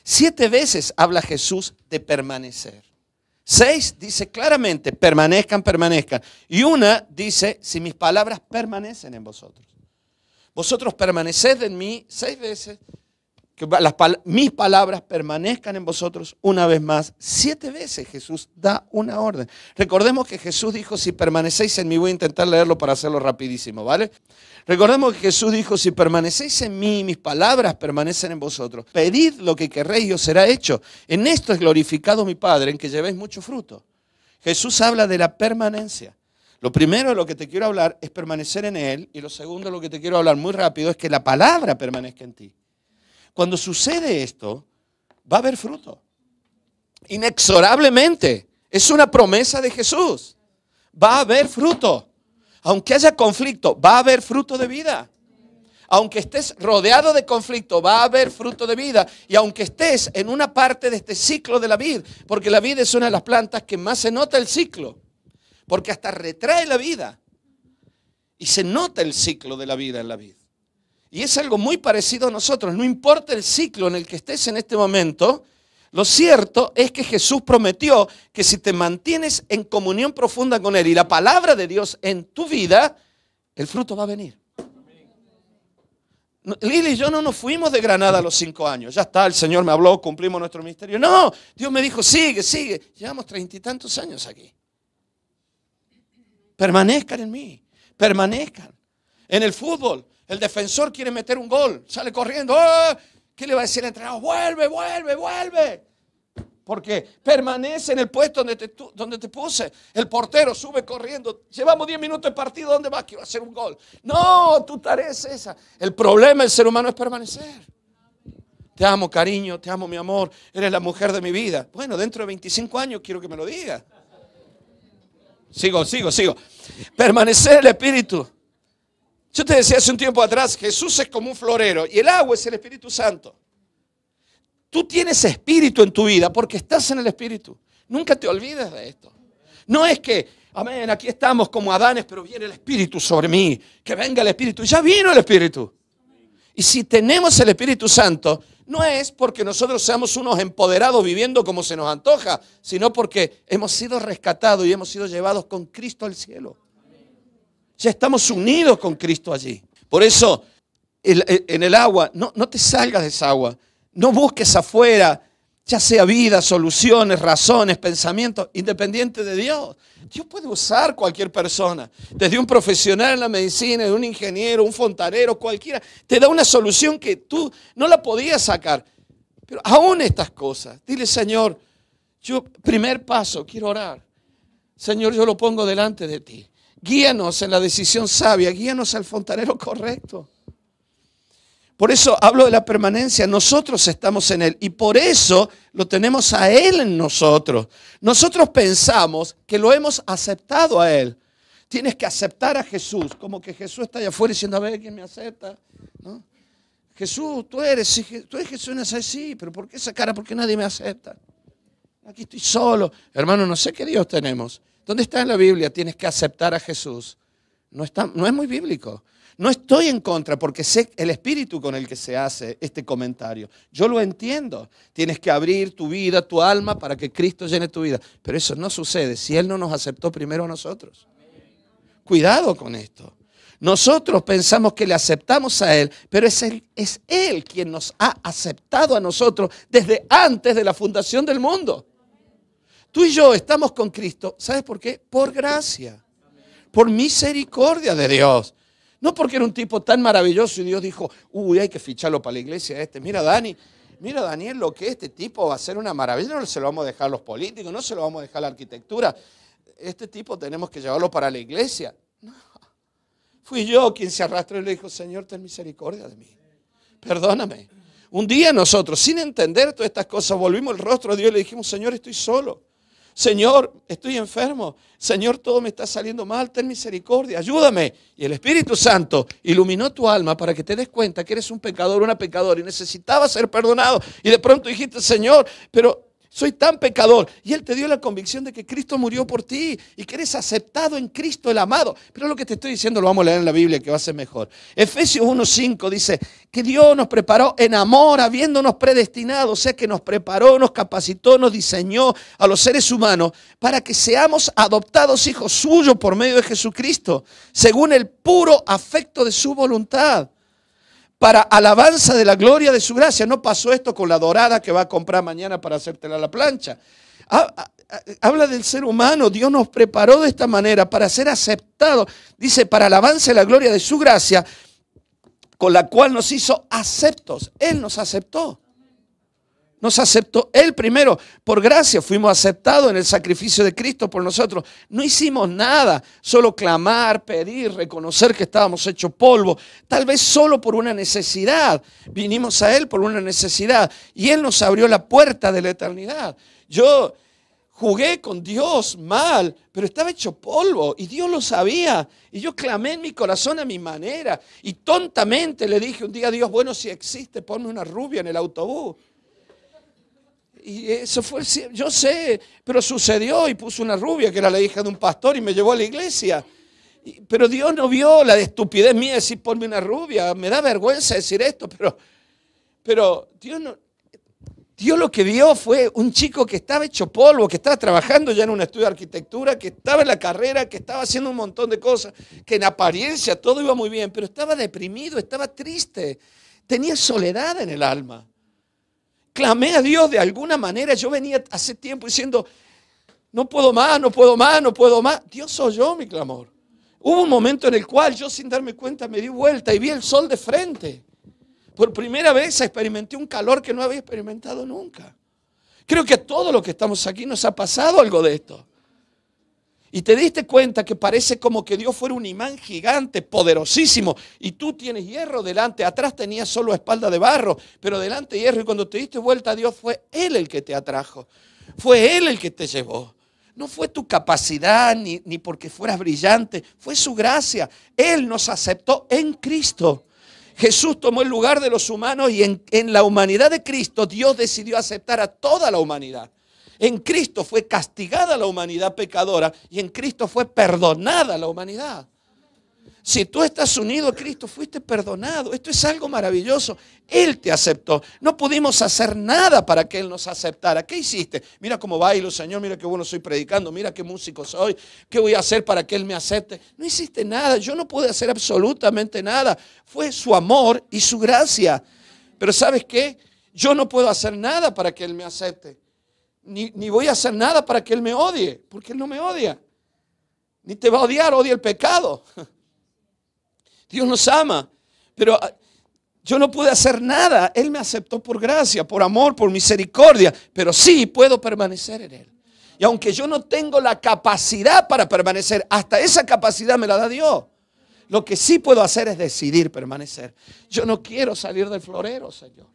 7 veces habla Jesús de permanecer. 6 dice claramente, permanezcan, permanezcan. Y una dice, si mis palabras permanecen en vosotros. Vosotros permaneced en mí 6 veces. Que mis palabras permanezcan en vosotros una vez más. 7 veces Jesús da una orden. Recordemos que Jesús dijo, si permanecéis en mí, voy a intentar leerlo para hacerlo rapidísimo, ¿vale? Recordemos que Jesús dijo, si permanecéis en mí, mis palabras permanecen en vosotros. Pedid lo que querréis y os será hecho. En esto es glorificado mi Padre, en que llevéis mucho fruto. Jesús habla de la permanencia. Lo primero de lo que te quiero hablar es permanecer en Él. Y lo segundo de lo que te quiero hablar muy rápido es que la palabra permanezca en ti. Cuando sucede esto, va a haber fruto. Inexorablemente. Es una promesa de Jesús. Va a haber fruto. Aunque haya conflicto, va a haber fruto de vida. Aunque estés rodeado de conflicto, va a haber fruto de vida. Y aunque estés en una parte de este ciclo de la vid, porque la vid es una de las plantas que más se nota el ciclo, porque hasta retrae la vida. Y se nota el ciclo de la vida en la vid. Y es algo muy parecido a nosotros. No importa el ciclo en el que estés en este momento, lo cierto es que Jesús prometió que si te mantienes en comunión profunda con Él y la palabra de Dios en tu vida, el fruto va a venir. Lili y yo no nos fuimos de Granada a los 5 años. Ya está, el Señor me habló, cumplimos nuestro ministerio. No, Dios me dijo, sigue, sigue. Llevamos 30 y tantos años aquí. Permanezcan en mí, permanezcan. En el fútbol, el defensor quiere meter un gol, sale corriendo. ¡Oh! ¿Qué le va a decir el entrenador? Vuelve, vuelve, vuelve. Porque permanece en el puesto donde te puse. El portero sube corriendo. Llevamos 10 minutos de partido. ¿Dónde vas? Quiero hacer un gol. No, tu tarea es esa. El problema del ser humano es permanecer. Te amo, cariño. Te amo, mi amor. Eres la mujer de mi vida. Bueno, dentro de 25 años quiero que me lo digas. Sigo. Permanecer en el Espíritu. Yo te decía hace un tiempo atrás, Jesús es como un florero y el agua es el Espíritu Santo. Tú tienes espíritu en tu vida porque estás en el Espíritu. Nunca te olvides de esto. No es que, amén, aquí estamos como Adanes, pero viene el Espíritu sobre mí. Que venga el Espíritu. Ya vino el Espíritu. Y si tenemos el Espíritu Santo, no es porque nosotros seamos unos empoderados viviendo como se nos antoja, sino porque hemos sido rescatados y hemos sido llevados con Cristo al cielo. Ya estamos unidos con Cristo allí. Por eso, en el agua, no te salgas de esa agua. No busques afuera, ya sea vida, soluciones, razones, pensamientos, independiente de Dios. Dios puede usar cualquier persona. Desde un profesional en la medicina, de un ingeniero, un fontanero, cualquiera. Te da una solución que tú no la podías sacar. Pero aún estas cosas, dile, Señor, yo, primer paso, quiero orar. Señor, yo lo pongo delante de ti. Guíanos en la decisión sabia, guíanos al fontanero correcto. Por eso hablo de la permanencia. Nosotros estamos en Él y por eso lo tenemos a Él en nosotros. Nosotros pensamos que lo hemos aceptado a Él. Tienes que aceptar a Jesús, como que Jesús está allá afuera diciendo, a ver, ¿quién me acepta? ¿No? Jesús, tú eres Jesús, no sé, sí, pero ¿por qué esa cara? ¿Por qué nadie me acepta? Aquí estoy solo. Hermano, no sé qué Dios tenemos. ¿Dónde está en la Biblia? Tienes que aceptar a Jesús. No es muy bíblico. No estoy en contra porque sé el espíritu con el que se hace este comentario. Yo lo entiendo. Tienes que abrir tu vida, tu alma para que Cristo llene tu vida. Pero eso no sucede si Él no nos aceptó primero a nosotros. Cuidado con esto. Nosotros pensamos que le aceptamos a Él, pero es Él quien nos ha aceptado a nosotros desde antes de la fundación del mundo. Tú y yo estamos con Cristo. ¿Sabes por qué? Por gracia. Por misericordia de Dios. No porque era un tipo tan maravilloso y Dios dijo, hay que ficharlo para la iglesia este. Mira, Daniel, lo que este tipo va a ser una maravilla. No se lo vamos a dejar a los políticos, no se lo vamos a dejar a la arquitectura. Este tipo tenemos que llevarlo para la iglesia. No. Fui yo quien se arrastró y le dijo, Señor, ten misericordia de mí. Perdóname. Un día nosotros, sin entender todas estas cosas, volvimos el rostro a Dios y le dijimos, Señor, estoy solo. Señor, estoy enfermo. Señor, todo me está saliendo mal. Ten misericordia, ayúdame. Y el Espíritu Santo iluminó tu alma para que te des cuenta que eres un pecador, una pecadora y necesitabas ser perdonado. Y de pronto dijiste, Señor, pero soy tan pecador. Y Él te dio la convicción de que Cristo murió por ti y que eres aceptado en Cristo el amado. Pero lo que te estoy diciendo lo vamos a leer en la Biblia, que va a ser mejor. Efesios 1:5 dice que Dios nos preparó en amor, habiéndonos predestinado. O sea que nos preparó, nos capacitó, nos diseñó a los seres humanos para que seamos adoptados hijos suyos por medio de Jesucristo, según el puro afecto de su voluntad, para alabanza de la gloria de su gracia. No pasó esto con la dorada que va a comprar mañana para hacértela a la plancha. Habla del ser humano. Dios nos preparó de esta manera para ser aceptados. Dice, para alabanza de la gloria de su gracia, con la cual nos hizo aceptos. Él nos aceptó. Nos aceptó Él primero. Por gracia fuimos aceptados en el sacrificio de Cristo por nosotros. No hicimos nada, solo clamar, pedir, reconocer que estábamos hechos polvo. Tal vez solo por una necesidad. Vinimos a Él por una necesidad y Él nos abrió la puerta de la eternidad. Yo jugué con Dios mal, pero estaba hecho polvo y Dios lo sabía. Y yo clamé en mi corazón a mi manera y tontamente le dije un día a Dios, bueno, si existe, ponme una rubia en el autobús. Y eso fue, yo sé, pero sucedió y puso una rubia que era la hija de un pastor y me llevó a la iglesia. Pero Dios no vio la estupidez mía de decir ponme una rubia. Me da vergüenza decir esto, pero Dios no. Dios lo que vio fue un chico que estaba hecho polvo, que estaba trabajando ya en un estudio de arquitectura, que estaba en la carrera, que estaba haciendo un montón de cosas, que en apariencia todo iba muy bien, pero estaba deprimido, estaba triste, tenía soledad en el alma. Clamé a Dios de alguna manera. Yo venía hace tiempo diciendo, no puedo más, no puedo más, no puedo más. Dios oyó mi clamor. Hubo un momento en el cual yo sin darme cuenta me di vuelta y vi el sol de frente. Por primera vez experimenté un calor que no había experimentado nunca. Creo que a todos los que estamos aquí nos ha pasado algo de esto. Y te diste cuenta que parece como que Dios fuera un imán gigante, poderosísimo, y tú tienes hierro delante, atrás tenías solo espalda de barro, pero delante hierro, y cuando te diste vuelta a Dios fue Él el que te atrajo, fue Él el que te llevó. No fue tu capacidad ni porque fueras brillante, fue su gracia. Él nos aceptó en Cristo. Jesús tomó el lugar de los humanos y en la humanidad de Cristo Dios decidió aceptar a toda la humanidad. En Cristo fue castigada la humanidad pecadora y en Cristo fue perdonada la humanidad. Si tú estás unido a Cristo, fuiste perdonado. Esto es algo maravilloso. Él te aceptó. No pudimos hacer nada para que Él nos aceptara. ¿Qué hiciste? Mira cómo bailo, Señor. Mira qué bueno estoy predicando. Mira qué músico soy. ¿Qué voy a hacer para que Él me acepte? No hiciste nada. Yo no pude hacer absolutamente nada. Fue su amor y su gracia. Pero ¿sabes qué? Yo no puedo hacer nada para que Él me acepte. Ni voy a hacer nada para que Él me odie, porque Él no me odia. Ni te va a odiar, odia el pecado. Dios nos ama, pero yo no pude hacer nada. Él me aceptó por gracia, por amor, por misericordia, pero sí puedo permanecer en Él. Y aunque yo no tengo la capacidad para permanecer, hasta esa capacidad me la da Dios. Lo que sí puedo hacer es decidir permanecer. Yo no quiero salir del florero, Señor.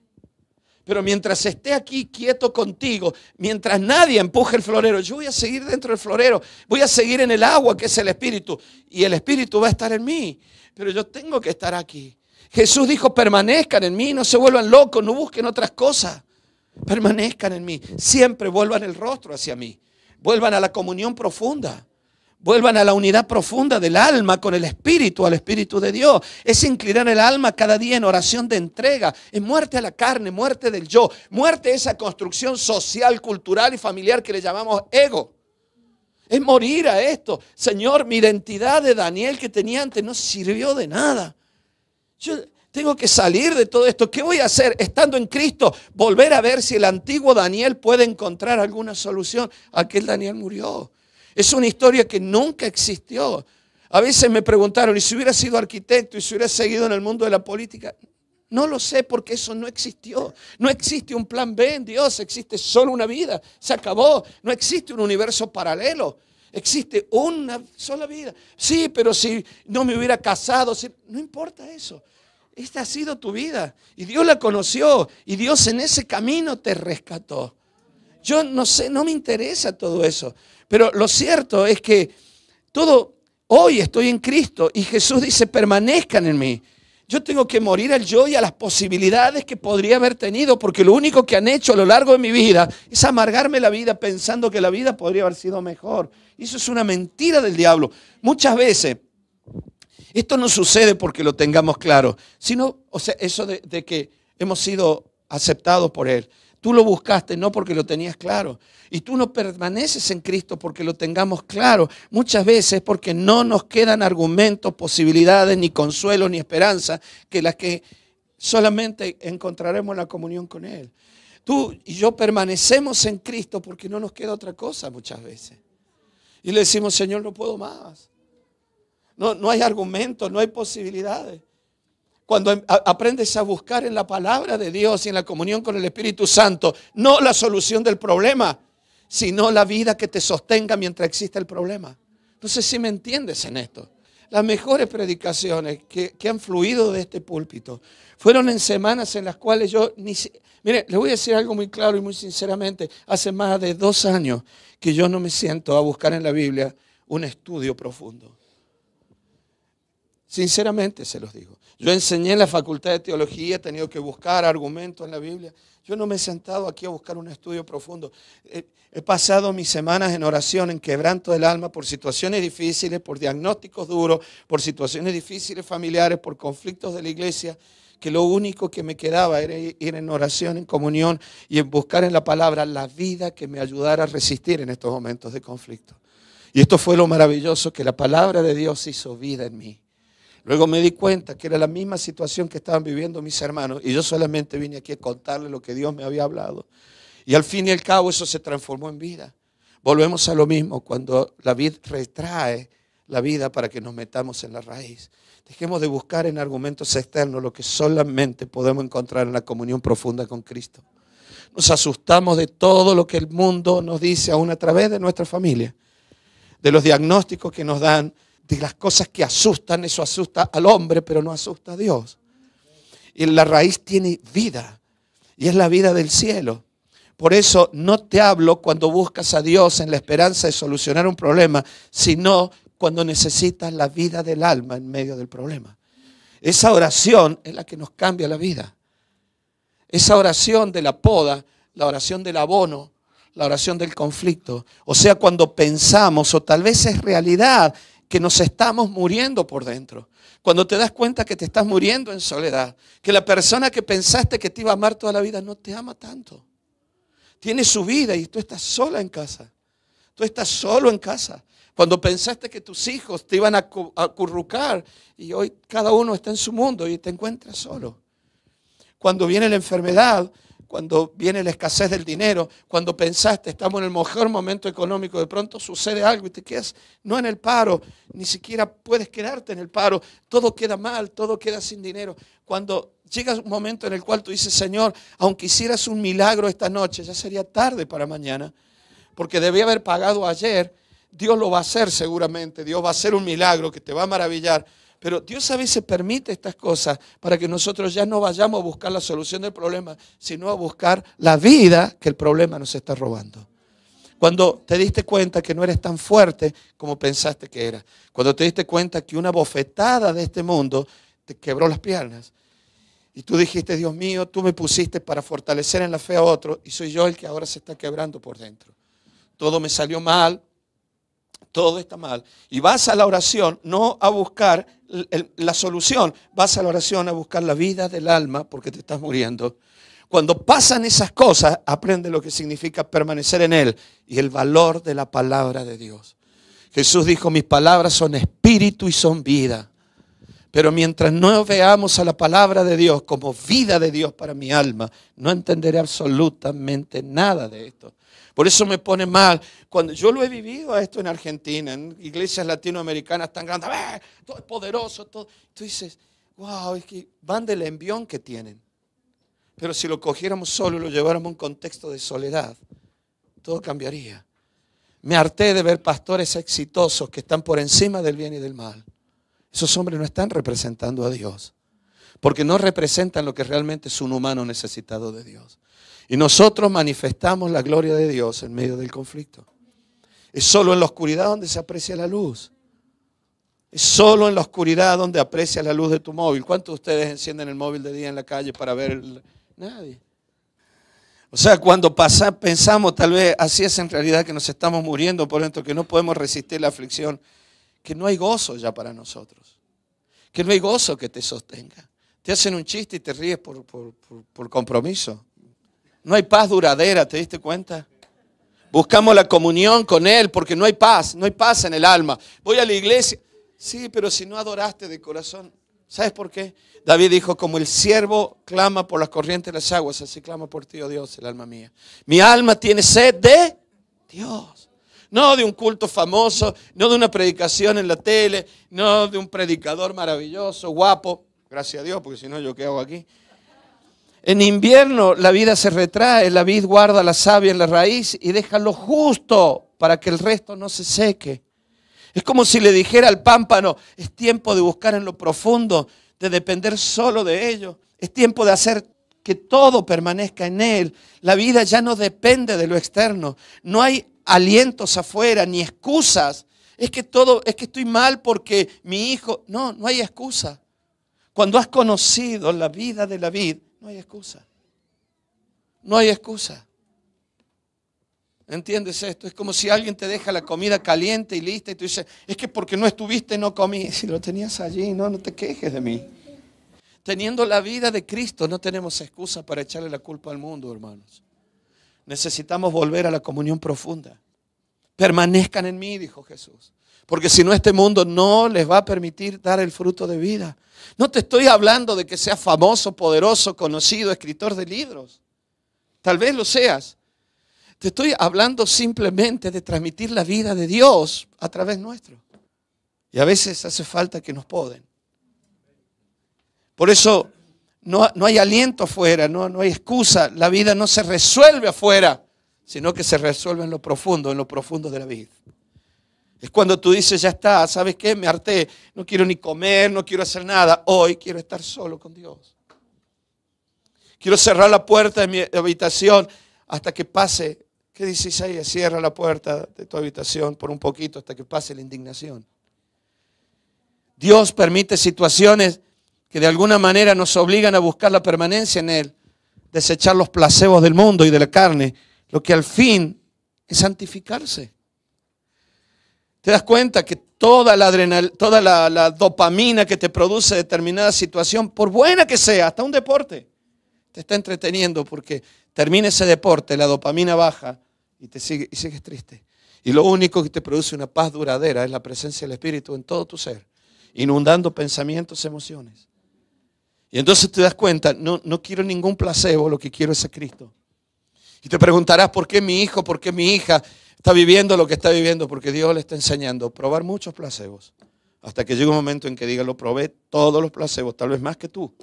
Pero mientras esté aquí quieto contigo, mientras nadie empuje el florero, yo voy a seguir dentro del florero. Voy a seguir en el agua que es el Espíritu. Y el Espíritu va a estar en mí. Pero yo tengo que estar aquí. Jesús dijo, permanezcan en mí, no se vuelvan locos, no busquen otras cosas. Permanezcan en mí. Siempre vuelvan el rostro hacia mí. Vuelvan a la comunión profunda. Vuelvan a la unidad profunda del alma con el Espíritu, al Espíritu de Dios. Es inclinar el alma cada día en oración de entrega. Es muerte a la carne, muerte del yo. Muerte a esa construcción social, cultural y familiar que le llamamos ego. Es morir a esto. Señor, mi identidad de Daniel que tenía antes no sirvió de nada. Yo tengo que salir de todo esto. ¿Qué voy a hacer? Estando en Cristo, volver a ver si el antiguo Daniel puede encontrar alguna solución. Aquel Daniel murió. Es una historia que nunca existió. A veces me preguntaron, ¿y si hubiera sido arquitecto y si hubiera seguido en el mundo de la política? No lo sé porque eso no existió. No existe un plan B en Dios, existe solo una vida. Se acabó. No existe un universo paralelo. Existe una sola vida. Sí, pero si no me hubiera casado, no importa eso. Esta ha sido tu vida y Dios la conoció y Dios en ese camino te rescató. Yo no sé, no me interesa todo eso. Pero lo cierto es que hoy estoy en Cristo y Jesús dice, permanezcan en mí. Yo tengo que morir al yo y a las posibilidades que podría haber tenido, porque lo único que han hecho a lo largo de mi vida es amargarme la vida pensando que la vida podría haber sido mejor. Y eso es una mentira del diablo. Muchas veces, esto no sucede porque lo tengamos claro, sino, eso de que hemos sido aceptados por Él. Tú lo buscaste no porque lo tenías claro. Y tú no permaneces en Cristo porque lo tengamos claro. Muchas veces porque no nos quedan argumentos, posibilidades, ni consuelo, ni esperanza, que las que solamente encontraremos en la comunión con Él. Tú y yo permanecemos en Cristo porque no nos queda otra cosa muchas veces. Y le decimos, Señor, no puedo más. No hay argumentos, no hay posibilidades. Cuando aprendes a buscar en la palabra de Dios y en la comunión con el Espíritu Santo, no la solución del problema, sino la vida que te sostenga mientras existe el problema. No sé si me entiendes en esto. Las mejores predicaciones que han fluido de este púlpito fueron en semanas en las cuales mire, les voy a decir algo muy claro y muy sinceramente. Hace más de 2 años que yo no me siento a buscar en la Biblia un estudio profundo. Sinceramente se los digo. Yo enseñé en la Facultad de Teología, he tenido que buscar argumentos en la Biblia. Yo no me he sentado aquí a buscar un estudio profundo. He pasado mis semanas en oración, en quebranto del alma, por situaciones difíciles, por diagnósticos duros, por situaciones difíciles familiares, por conflictos de la iglesia, que lo único que me quedaba era ir en oración, en comunión y en buscar en la palabra la vida que me ayudara a resistir en estos momentos de conflicto. Y esto fue lo maravilloso, que la palabra de Dios hizo vida en mí. Luego me di cuenta que era la misma situación que estaban viviendo mis hermanos y yo solamente vine aquí a contarles lo que Dios me había hablado. Y al fin y al cabo eso se transformó en vida. Volvemos a lo mismo cuando la vid retrae la vida para que nos metamos en la raíz. Dejemos de buscar en argumentos externos lo que solamente podemos encontrar en la comunión profunda con Cristo. Nos asustamos de todo lo que el mundo nos dice, aún a través de nuestra familia, de los diagnósticos que nos dan, de las cosas que asustan. Eso asusta al hombre, pero no asusta a Dios. Y la raíz tiene vida, y es la vida del cielo. Por eso no te hablo cuando buscas a Dios en la esperanza de solucionar un problema, sino cuando necesitas la vida del alma en medio del problema. Esa oración es la que nos cambia la vida. Esa oración de la poda, la oración del abono, la oración del conflicto. O sea, cuando pensamos, o tal vez es realidad, que nos estamos muriendo por dentro. Cuando te das cuenta que te estás muriendo en soledad, que la persona que pensaste que te iba a amar toda la vida no te ama tanto. Tiene su vida y tú estás sola en casa. Tú estás solo en casa. Cuando pensaste que tus hijos te iban a acurrucar y hoy cada uno está en su mundo y te encuentras solo. Cuando viene la enfermedad, cuando viene la escasez del dinero, cuando pensaste estamos en el mejor momento económico, de pronto sucede algo y te quedas no en el paro, ni siquiera puedes quedarte en el paro, todo queda mal, todo queda sin dinero. Cuando llega un momento en el cual tú dices, Señor, aunque hicieras un milagro esta noche, ya sería tarde para mañana, porque debía haber pagado ayer, Dios lo va a hacer seguramente, Dios va a hacer un milagro que te va a maravillar, Pero Dios a veces permite estas cosas para que nosotros ya no vayamos a buscar la solución del problema, sino a buscar la vida que el problema nos está robando. Cuando te diste cuenta que no eres tan fuerte como pensaste que eras. Cuando te diste cuenta que una bofetada de este mundo te quebró las piernas. Y tú dijiste, Dios mío, tú me pusiste para fortalecer en la fe a otro y soy yo el que ahora se está quebrando por dentro. Todo me salió mal, todo está mal. Y vas a la oración no a buscar la solución, vas a la oración a buscar la vida del alma porque te estás muriendo. Cuando pasan esas cosas, aprende lo que significa permanecer en Él y el valor de la palabra de Dios. Jesús dijo, mis palabras son espíritu y son vida. Pero mientras no veamos a la palabra de Dios como vida de Dios para mi alma, no entenderé absolutamente nada de esto. Por eso me pone mal. Cuando yo lo he vivido esto en Argentina, en iglesias latinoamericanas tan grandes, todo es poderoso, todo. Tú dices, wow, es que van del envión que tienen. Pero si lo cogiéramos solo y lo lleváramos a un contexto de soledad, todo cambiaría. Me harté de ver pastores exitosos que están por encima del bien y del mal. Esos hombres no están representando a Dios, porque no representan lo que realmente es un humano necesitado de Dios. Y nosotros manifestamos la gloria de Dios en medio del conflicto. Es solo en la oscuridad donde se aprecia la luz. Es solo en la oscuridad donde aprecia la luz de tu móvil. ¿Cuántos de ustedes encienden el móvil de día en la calle para ver? Nadie. O sea, cuando pensamos tal vez así es en realidad que nos estamos muriendo por dentro, que no podemos resistir la aflicción, que no hay gozo ya para nosotros, que no hay gozo que te sostenga. Te hacen un chiste y te ríes por compromiso. No hay paz duradera, ¿te diste cuenta? Buscamos la comunión con Él porque no hay paz en el alma. Voy a la iglesia, sí, pero si no adoraste de corazón, ¿sabes por qué? David dijo, como el siervo clama por las corrientes de las aguas, así clama por ti, oh Dios, el alma mía. Mi alma tiene sed de Dios. No de un culto famoso, no de una predicación en la tele, no de un predicador maravilloso, guapo. Gracias a Dios, porque si no, ¿yo qué hago aquí? En invierno la vida se retrae, la vid guarda la savia en la raíz y deja lo justo para que el resto no se seque. Es como si le dijera al pámpano, es tiempo de buscar en lo profundo, de depender solo de ello. Es tiempo de hacer que todo permanezca en Él. La vida ya no depende de lo externo. No hay alientos afuera, ni excusas. Es que estoy mal porque mi hijo... No hay excusa. Cuando has conocido la vida de la vid, no hay excusa. No hay excusa. ¿Entiendes esto? Es como si alguien te deja la comida caliente y lista y tú dices, es que porque no estuviste no comí. Si lo tenías allí, no te quejes de mí. Teniendo la vida de Cristo no tenemos excusa para echarle la culpa al mundo, hermanos. Necesitamos volver a la comunión profunda. Permanezcan en mí, dijo Jesús. Porque si no, este mundo no les va a permitir dar el fruto de vida. No te estoy hablando de que seas famoso, poderoso, conocido, escritor de libros. Tal vez lo seas. Te estoy hablando simplemente de transmitir la vida de Dios a través nuestro. Y a veces hace falta que nos poden. Por eso no hay aliento afuera, no hay excusa. La vida no se resuelve afuera, sino que se resuelve en lo profundo de la vida. Es cuando tú dices, ya está, ¿sabes qué? Me harté, no quiero ni comer, no quiero hacer nada. Hoy quiero estar solo con Dios. Quiero cerrar la puerta de mi habitación hasta que pase. ¿Qué dice Isaías? Cierra la puerta de tu habitación por un poquito hasta que pase la indignación. Dios permite situaciones que de alguna manera nos obligan a buscar la permanencia en Él, desechar los placebos del mundo y de la carne, lo que al fin es santificarse. ¿Te das cuenta que toda la dopamina que te produce determinada situación, por buena que sea, hasta un deporte, te está entreteniendo porque termina ese deporte, la dopamina baja y sigues triste? Y lo único que te produce una paz duradera es la presencia del Espíritu en todo tu ser, inundando pensamientos, emociones. Y entonces te das cuenta, no quiero ningún placebo, lo que quiero es a Cristo. Y te preguntarás, ¿por qué mi hijo, por qué mi hija está viviendo lo que está viviendo? Porque Dios le está enseñando a probar muchos placebos. Hasta que llegue un momento en que diga, lo probé todos los placebos, tal vez más que tú.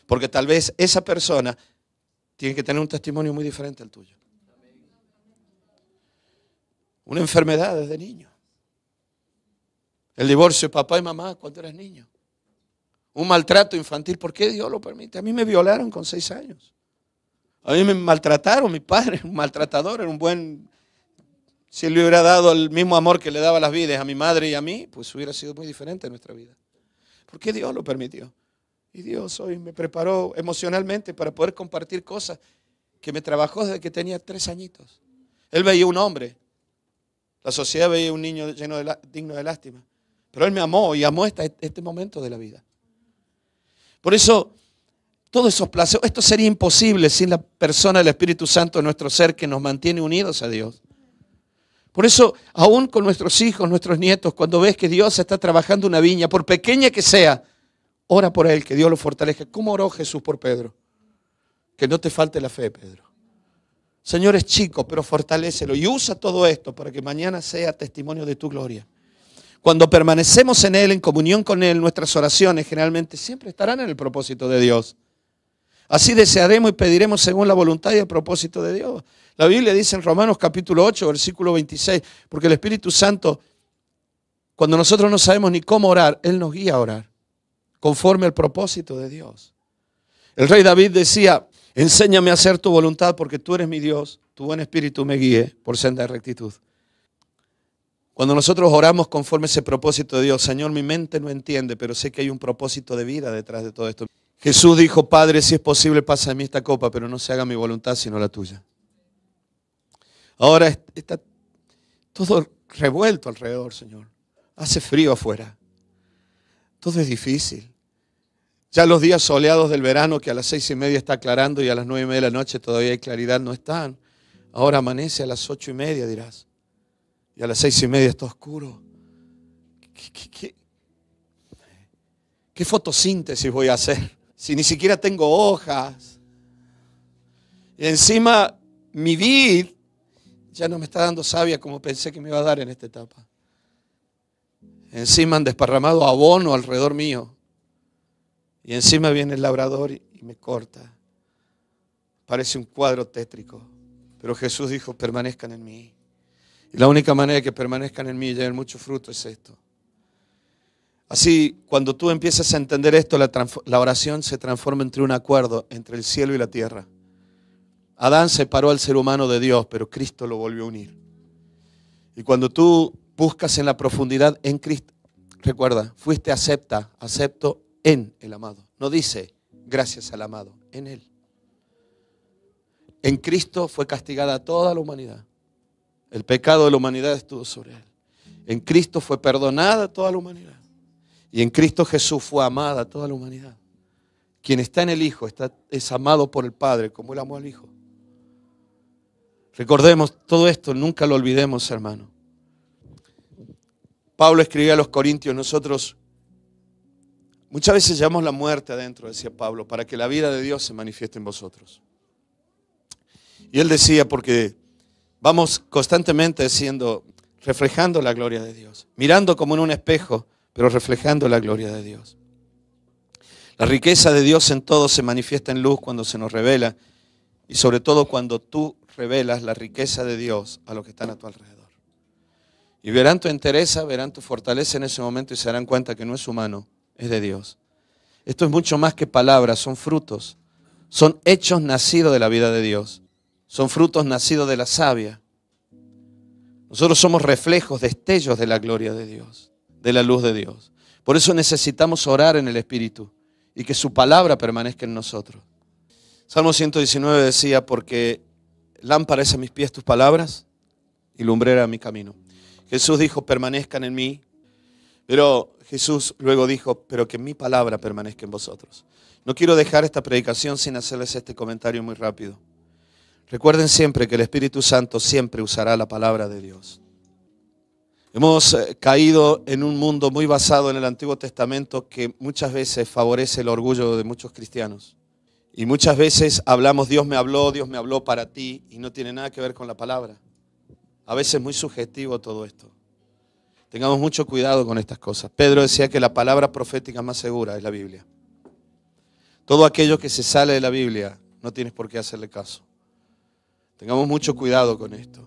Porque tal vez esa persona tiene que tener un testimonio muy diferente al tuyo. Una enfermedad desde niño. El divorcio de papá y mamá cuando eras niño. Un maltrato infantil. ¿Por qué Dios lo permite? A mí me violaron con 6 años. A mí me maltrataron. Mi padre, un maltratador, era un buen... Si él le hubiera dado el mismo amor que le daba a las vidas a mi madre y a mí, pues hubiera sido muy diferente nuestra vida. ¿Por qué Dios lo permitió? Y Dios hoy me preparó emocionalmente para poder compartir cosas que me trabajó desde que tenía 3 añitos. Él veía un hombre. La sociedad veía un niño digno de lástima. Pero Él me amó y amó este momento de la vida. Por eso, todos esos placeres, esto sería imposible sin la persona del Espíritu Santo en nuestro ser que nos mantiene unidos a Dios. Por eso, aún con nuestros hijos, nuestros nietos, cuando ves que Dios está trabajando una viña, por pequeña que sea, ora por él, que Dios lo fortalezca. ¿Cómo oró Jesús por Pedro? Que no te falte la fe, Pedro. Señor, es chico, pero fortalécelo y usa todo esto para que mañana sea testimonio de tu gloria. Cuando permanecemos en Él, en comunión con Él, nuestras oraciones generalmente siempre estarán en el propósito de Dios. Así desearemos y pediremos según la voluntad y el propósito de Dios. La Biblia dice en Romanos capítulo 8, versículo 26, porque el Espíritu Santo, cuando nosotros no sabemos ni cómo orar, Él nos guía a orar, conforme al propósito de Dios. El rey David decía, enséñame a hacer tu voluntad porque tú eres mi Dios, tu buen espíritu me guíe por senda de rectitud. Cuando nosotros oramos conforme a ese propósito de Dios, Señor, mi mente no entiende, pero sé que hay un propósito de vida detrás de todo esto. Jesús dijo, Padre, si es posible, pasa de mí esta copa, pero no se haga mi voluntad sino la tuya. Ahora está todo revuelto alrededor, Señor. Hace frío afuera. Todo es difícil. Ya los días soleados del verano, que a las 6:30 está aclarando y a las 9:30 de la noche todavía hay claridad, no están. Ahora amanece a las 8:30, dirás. Y a las 6:30 está oscuro. ¿Qué fotosíntesis voy a hacer? Si ni siquiera tengo hojas. Y encima mi vid ya no me está dando savia como pensé que me iba a dar en esta etapa. Encima han desparramado abono alrededor mío. Y encima viene el labrador y me corta. Parece un cuadro tétrico. Pero Jesús dijo, permanezcan en mí. Y la única manera de que permanezcan en mí y lleven mucho fruto es esto. Así, cuando tú empiezas a entender esto, la oración se transforma entre un acuerdo entre el cielo y la tierra. Adán separó al ser humano de Dios, pero Cristo lo volvió a unir. Y cuando tú buscas en la profundidad en Cristo, recuerda, fuiste acepto en el amado. No dice gracias al amado, en Él. En Cristo fue castigada toda la humanidad. El pecado de la humanidad estuvo sobre Él. En Cristo fue perdonada toda la humanidad. Y en Cristo Jesús fue amada toda la humanidad. Quien está en el Hijo es amado por el Padre como Él amó al Hijo. Recordemos todo esto, nunca lo olvidemos, hermano. Pablo escribía a los Corintios, nosotros muchas veces llevamos la muerte adentro, decía Pablo, para que la vida de Dios se manifieste en vosotros. Y él decía, porque vamos constantemente reflejando la gloria de Dios, mirando como en un espejo, pero reflejando la gloria de Dios. La riqueza de Dios en todo se manifiesta en luz cuando se nos revela y sobre todo cuando tú revelas la riqueza de Dios a los que están a tu alrededor. Y verán tu entereza, verán tu fortaleza en ese momento y se darán cuenta que no es humano, es de Dios. Esto es mucho más que palabras, son frutos, son hechos nacidos de la vida de Dios, son frutos nacidos de la savia. Nosotros somos reflejos, destellos de la gloria de Dios, de la luz de Dios. Por eso necesitamos orar en el Espíritu y que su palabra permanezca en nosotros. Salmo 119 decía, porque lámpara es a mis pies tus palabras y lumbrera a mi camino. Jesús dijo, permanezcan en mí, pero Jesús luego dijo, pero que mi palabra permanezca en vosotros. No quiero dejar esta predicación sin hacerles este comentario muy rápido. Recuerden siempre que el Espíritu Santo siempre usará la palabra de Dios. Hemos caído en un mundo muy basado en el Antiguo Testamento que muchas veces favorece el orgullo de muchos cristianos. Y muchas veces hablamos, Dios me habló para ti, y no tiene nada que ver con la palabra. A veces es muy subjetivo todo esto. Tengamos mucho cuidado con estas cosas. Pedro decía que la palabra profética más segura es la Biblia. Todo aquello que se sale de la Biblia, no tienes por qué hacerle caso. Tengamos mucho cuidado con esto.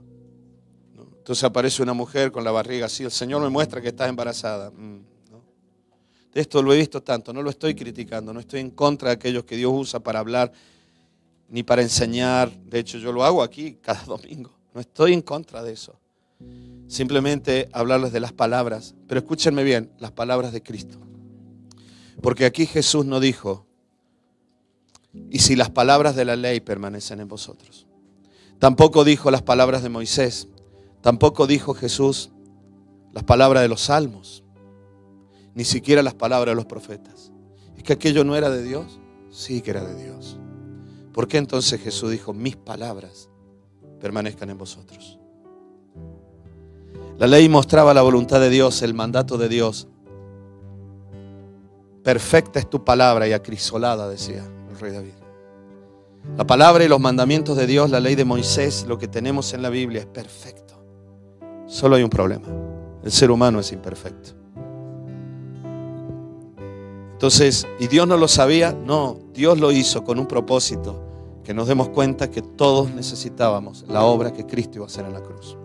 Entonces aparece una mujer con la barriga así. El Señor me muestra que estás embarazada. ¿No? De esto lo he visto tanto. No lo estoy criticando. No estoy en contra de aquellos que Dios usa para hablar ni para enseñar. De hecho, yo lo hago aquí cada domingo. No estoy en contra de eso. Simplemente hablarles de las palabras. Pero escúchenme bien, las palabras de Cristo. Porque aquí Jesús no dijo, y si las palabras de la ley permanecen en vosotros. Tampoco dijo las palabras de Moisés. Tampoco dijo Jesús las palabras de los salmos. Ni siquiera las palabras de los profetas. ¿Es que aquello no era de Dios? Sí que era de Dios. ¿Por qué entonces Jesús dijo, mis palabras permanezcan en vosotros? La ley mostraba la voluntad de Dios, el mandato de Dios. Perfecta es tu palabra y acrisolada, decía el rey David. La palabra y los mandamientos de Dios, la ley de Moisés, lo que tenemos en la Biblia es perfecto. Solo hay un problema. El ser humano es imperfecto. Entonces, ¿y Dios no lo sabía? No, Dios lo hizo con un propósito, que nos demos cuenta que todos necesitábamos la obra que Cristo iba a hacer en la cruz.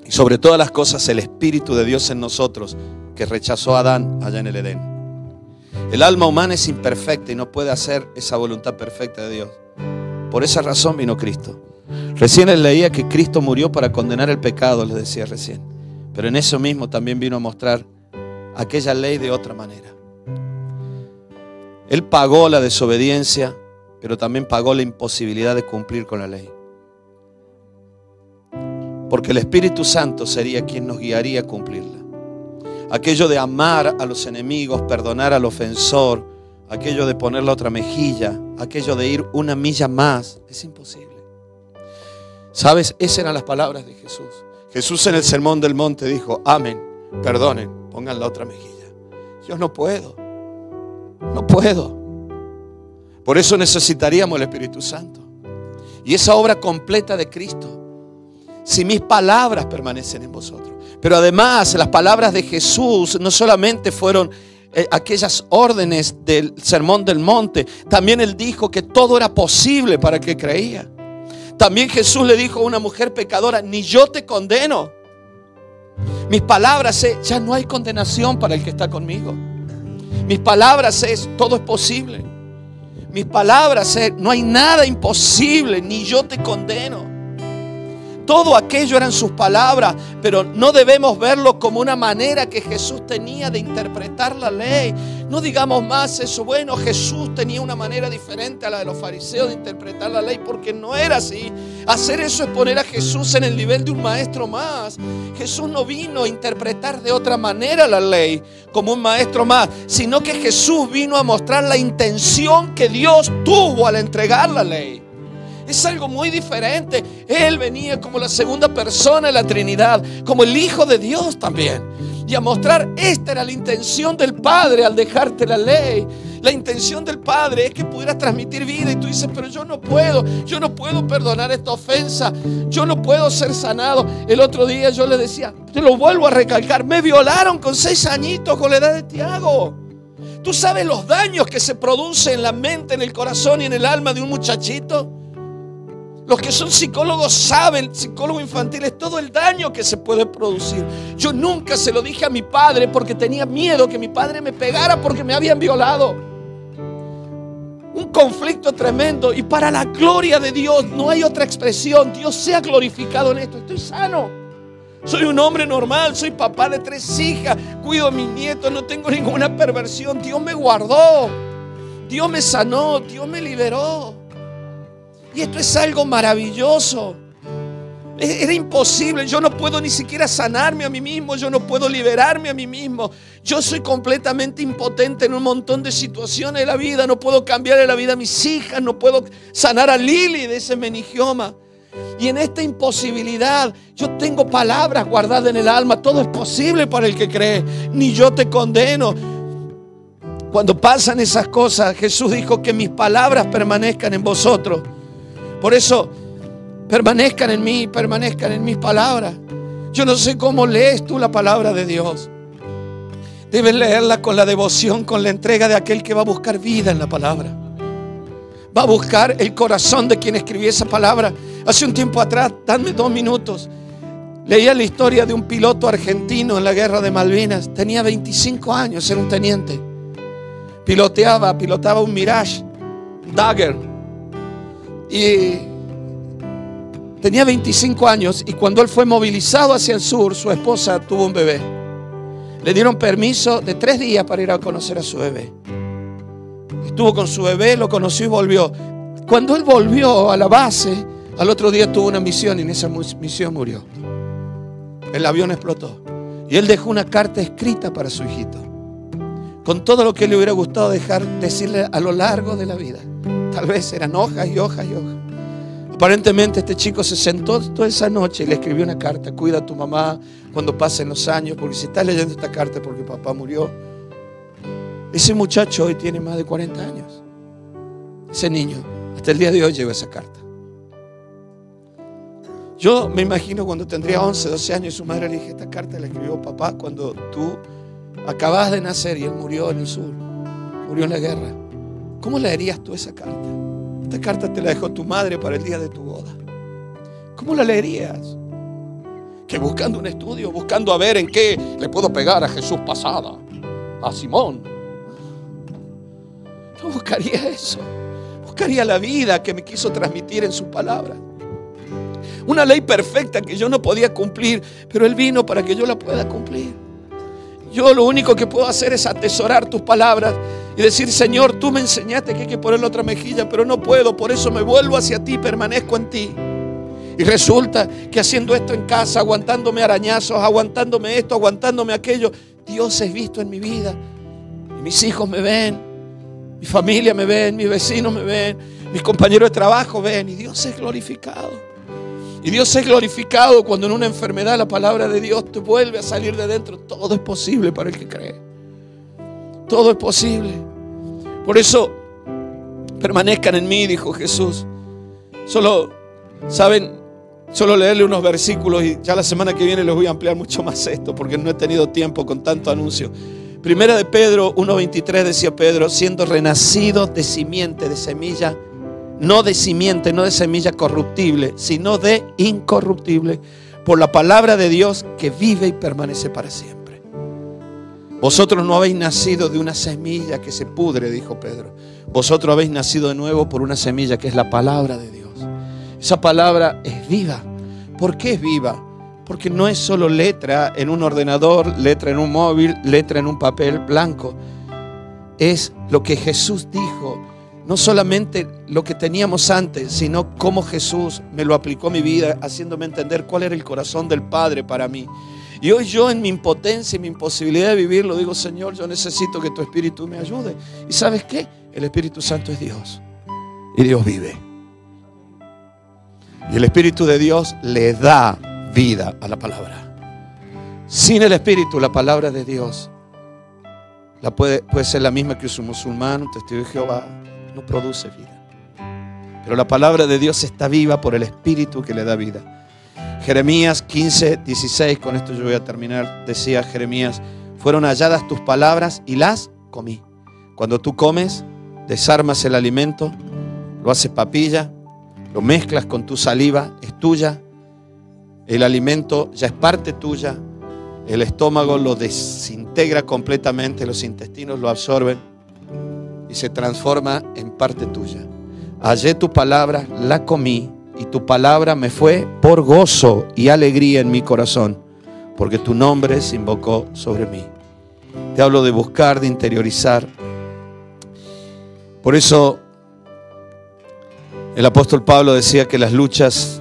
Y sobre todas las cosas, el Espíritu de Dios en nosotros, que rechazó a Adán allá en el Edén. El alma humana es imperfecta y no puede hacer esa voluntad perfecta de Dios. Por esa razón vino Cristo. Recién les leía que Cristo murió para condenar el pecado, les decía recién. Pero en eso mismo también vino a mostrar aquella ley de otra manera. Él pagó la desobediencia, pero también pagó la imposibilidad de cumplir con la ley. Porque el Espíritu Santo sería quien nos guiaría a cumplirla. Aquello de amar a los enemigos, perdonar al ofensor, aquello de poner la otra mejilla, aquello de ir una milla más, es imposible. ¿Sabes? Esas eran las palabras de Jesús. Jesús en el Sermón del Monte dijo, amen, perdonen, pongan la otra mejilla. Yo no puedo. No puedo. Por eso necesitaríamos el Espíritu Santo. Y esa obra completa de Cristo. Si mis palabras permanecen en vosotros. Pero además las palabras de Jesús no solamente fueron aquellas órdenes del Sermón del Monte. También Él dijo que todo era posible para el que creía. También Jesús le dijo a una mujer pecadora, ni yo te condeno. Mis palabras es, ya no hay condenación para el que está conmigo. Mis palabras es, todo es posible. Mis palabras es, no hay nada imposible, ni yo te condeno. Todo aquello eran sus palabras, pero no debemos verlo como una manera que Jesús tenía de interpretar la ley. No digamos más eso, bueno, Jesús tenía una manera diferente a la de los fariseos de interpretar la ley, porque no era así. Hacer eso es poner a Jesús en el nivel de un maestro más. Jesús no vino a interpretar de otra manera la ley como un maestro más, sino que Jesús vino a mostrar la intención que Dios tuvo al entregar la ley. Es algo muy diferente. Él venía como la segunda persona de la Trinidad, como el Hijo de Dios también. Y a mostrar, esta era la intención del Padre al dejarte la ley. La intención del Padre es que pudieras transmitir vida. Y tú dices, pero yo no puedo perdonar esta ofensa. Yo no puedo ser sanado. El otro día yo le decía, te lo vuelvo a recalcar, me violaron con 6 añitos con la edad de Tiago. ¿Tú sabes los daños que se producen en la mente, en el corazón y en el alma de un muchachito? Los que son psicólogos saben, psicólogos infantiles, todo el daño que se puede producir. Yo nunca se lo dije a mi padre porque tenía miedo que mi padre me pegara porque me habían violado. Un conflicto tremendo, y para la gloria de Dios no hay otra expresión. Dios sea glorificado en esto. Estoy sano. Soy un hombre normal, soy papá de 3 hijas, cuido a mis nietos, no tengo ninguna perversión. Dios me guardó, Dios me sanó, Dios me liberó. Y esto es algo maravilloso. Era imposible. Yo no puedo ni siquiera sanarme a mí mismo. Yo no puedo liberarme a mí mismo. Yo soy completamente impotente en un montón de situaciones de la vida. No puedo cambiarle la vida a mis hijas. No puedo sanar a Lili de ese meningioma. Y en esta imposibilidad yo tengo palabras guardadas en el alma. Todo es posible para el que cree. Ni yo te condeno. Cuando pasan esas cosas, Jesús dijo que mis palabras permanezcan en vosotros. Por eso, permanezcan en mí, permanezcan en mis palabras. Yo no sé cómo lees tú la palabra de Dios. Debes leerla con la devoción, con la entrega de aquel que va a buscar vida en la palabra. Va a buscar el corazón de quien escribió esa palabra. Hace un tiempo atrás, dame 2 minutos, leía la historia de un piloto argentino en la guerra de Malvinas. Tenía 25 años, era un teniente. Pilotaba un Mirage, un Dagger. Y tenía 25 años y cuando él fue movilizado hacia el sur, su esposa tuvo un bebé. Le dieron permiso de 3 días para ir a conocer a su bebé. Estuvo con su bebé, lo conoció y volvió. Cuando él volvió a la base, al otro día tuvo una misión y en esa misión murió. El avión explotó. Y él dejó una carta escrita para su hijito, con todo lo que le hubiera gustado decirle a lo largo de la vida. Tal vez eran hojas y hojas y hojas. Aparentemente este chico se sentó toda esa noche y le escribió una carta. Cuida a tu mamá cuando pasen los años, porque si estás leyendo esta carta es porque papá murió. Ese muchacho hoy tiene más de 40 años. Ese niño, hasta el día de hoy lleva esa carta. Yo me imagino cuando tendría 11, 12 años y su madre le dije, esta carta la escribió papá cuando tú acabas de nacer y él murió en el sur, murió en la guerra. ¿Cómo leerías tú esa carta? Esta carta te la dejó tu madre para el día de tu boda. ¿Cómo la leerías? Que buscando un estudio, buscando a ver en qué le puedo pegar a Jesús pasada, a Simón. No buscaría eso. Buscaría la vida que me quiso transmitir en su palabra. Una ley perfecta que yo no podía cumplir, pero Él vino para que yo la pueda cumplir. Yo lo único que puedo hacer es atesorar tus palabras y decir, Señor, tú me enseñaste que hay que poner la otra mejilla, pero no puedo, por eso me vuelvo hacia ti, permanezco en ti. Y resulta que haciendo esto en casa, aguantándome arañazos, aguantándome esto, aguantándome aquello, Dios es visto en mi vida. Y mis hijos me ven, mi familia me ven, mis vecinos me ven, mis compañeros de trabajo ven, y Dios es glorificado. Y Dios es glorificado cuando en una enfermedad la palabra de Dios te vuelve a salir de dentro. Todo es posible para el que cree. Todo es posible. Por eso, permanezcan en mí, dijo Jesús. Solo leerle unos versículos y ya la semana que viene les voy a ampliar mucho más esto porque no he tenido tiempo con tanto anuncio. Primera de Pedro 1:23 decía Pedro, siendo renacidos de simiente, de semilla, no de simiente, no de semilla corruptible, sino de incorruptible, por la palabra de Dios que vive y permanece para siempre. Vosotros no habéis nacido de una semilla que se pudre, dijo Pedro. Vosotros habéis nacido de nuevo por una semilla que es la palabra de Dios. Esa palabra es viva. ¿Por qué es viva? Porque no es solo letra en un ordenador, letra en un móvil, letra en un papel blanco. Es lo que Jesús dijo. No solamente lo que teníamos antes, sino cómo Jesús me lo aplicó a mi vida, haciéndome entender cuál era el corazón del Padre para mí. Y hoy yo en mi impotencia y mi imposibilidad de vivirlo, digo, Señor, yo necesito que tu Espíritu me ayude. ¿Y sabes qué? El Espíritu Santo es Dios. Y Dios vive. Y el Espíritu de Dios le da vida a la palabra. Sin el Espíritu, la palabra de Dios puede ser la misma que un musulmán, un testigo de Jehová. No produce vida. Pero la palabra de Dios está viva por el Espíritu que le da vida. Jeremías 15:16, con esto yo voy a terminar, decía Jeremías, fueron halladas tus palabras y las comí. Cuando tú comes, desarmas el alimento, lo haces papilla, lo mezclas con tu saliva, es tuya, el alimento ya es parte tuya, el estómago lo desintegra completamente, los intestinos lo absorben y se transforma en parte tuya. Hallé tu palabra, la comí, y tu palabra me fue por gozo y alegría en mi corazón, porque tu nombre se invocó sobre mí. Te hablo de buscar, de interiorizar. Por eso el apóstol Pablo decía que las luchas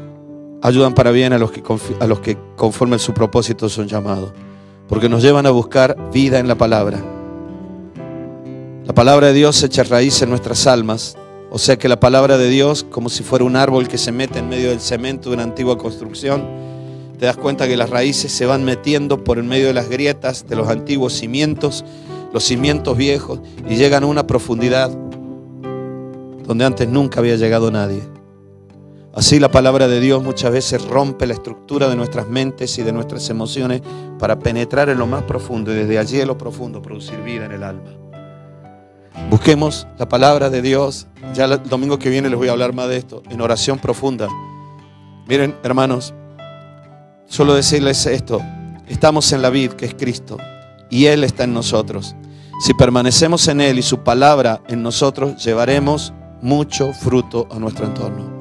ayudan para bien a los que conforme a su propósito son llamados, porque nos llevan a buscar vida en la palabra. La palabra de Dios echa raíz en nuestras almas. O sea que la palabra de Dios, como si fuera un árbol que se mete en medio del cemento de una antigua construcción, te das cuenta que las raíces se van metiendo por en medio de las grietas de los antiguos cimientos, los cimientos viejos, y llegan a una profundidad donde antes nunca había llegado nadie. Así la palabra de Dios muchas veces rompe la estructura de nuestras mentes y de nuestras emociones para penetrar en lo más profundo y desde allí en lo profundo producir vida en el alma. Busquemos la palabra de Dios. Ya el domingo que viene les voy a hablar más de esto. En oración profunda. Miren, hermanos, solo decirles esto. Estamos en la vid, que es Cristo, y Él está en nosotros. Si permanecemos en Él y su palabra en nosotros, llevaremos mucho fruto a nuestro entorno.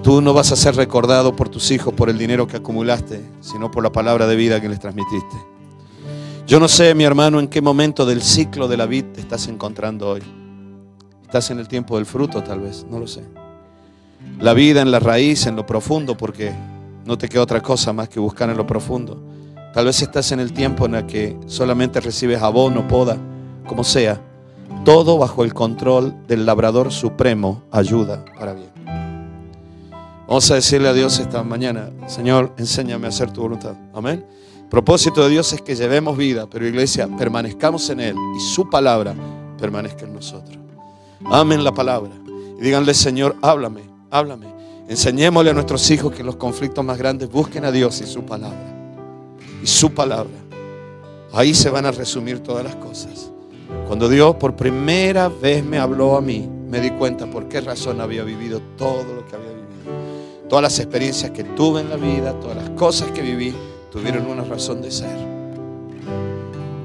Tú no vas a ser recordado por tus hijos por el dinero que acumulaste, sino por la palabra de vida que les transmitiste. Yo no sé, mi hermano, en qué momento del ciclo de la vid te estás encontrando hoy. Estás en el tiempo del fruto, tal vez, no lo sé. La vida en la raíz, en lo profundo, porque no te queda otra cosa más que buscar en lo profundo. Tal vez estás en el tiempo en el que solamente recibes abono, poda, como sea. Todo bajo el control del labrador supremo, ayuda para bien. Vamos a decirle a Dios esta mañana: Señor, enséñame a hacer tu voluntad. Amén. El propósito de Dios es que llevemos vida, pero iglesia, permanezcamos en Él y su palabra permanezca en nosotros. Amen la palabra y díganle: Señor, háblame, háblame. Enseñémosle a nuestros hijos que en los conflictos más grandes busquen a Dios y su palabra. Y su palabra. Ahí se van a resumir todas las cosas. Cuando Dios por primera vez me habló a mí, me di cuenta por qué razón había vivido todo lo que había vivido. Todas las experiencias que tuve en la vida, todas las cosas que viví, tuvieron una razón de ser.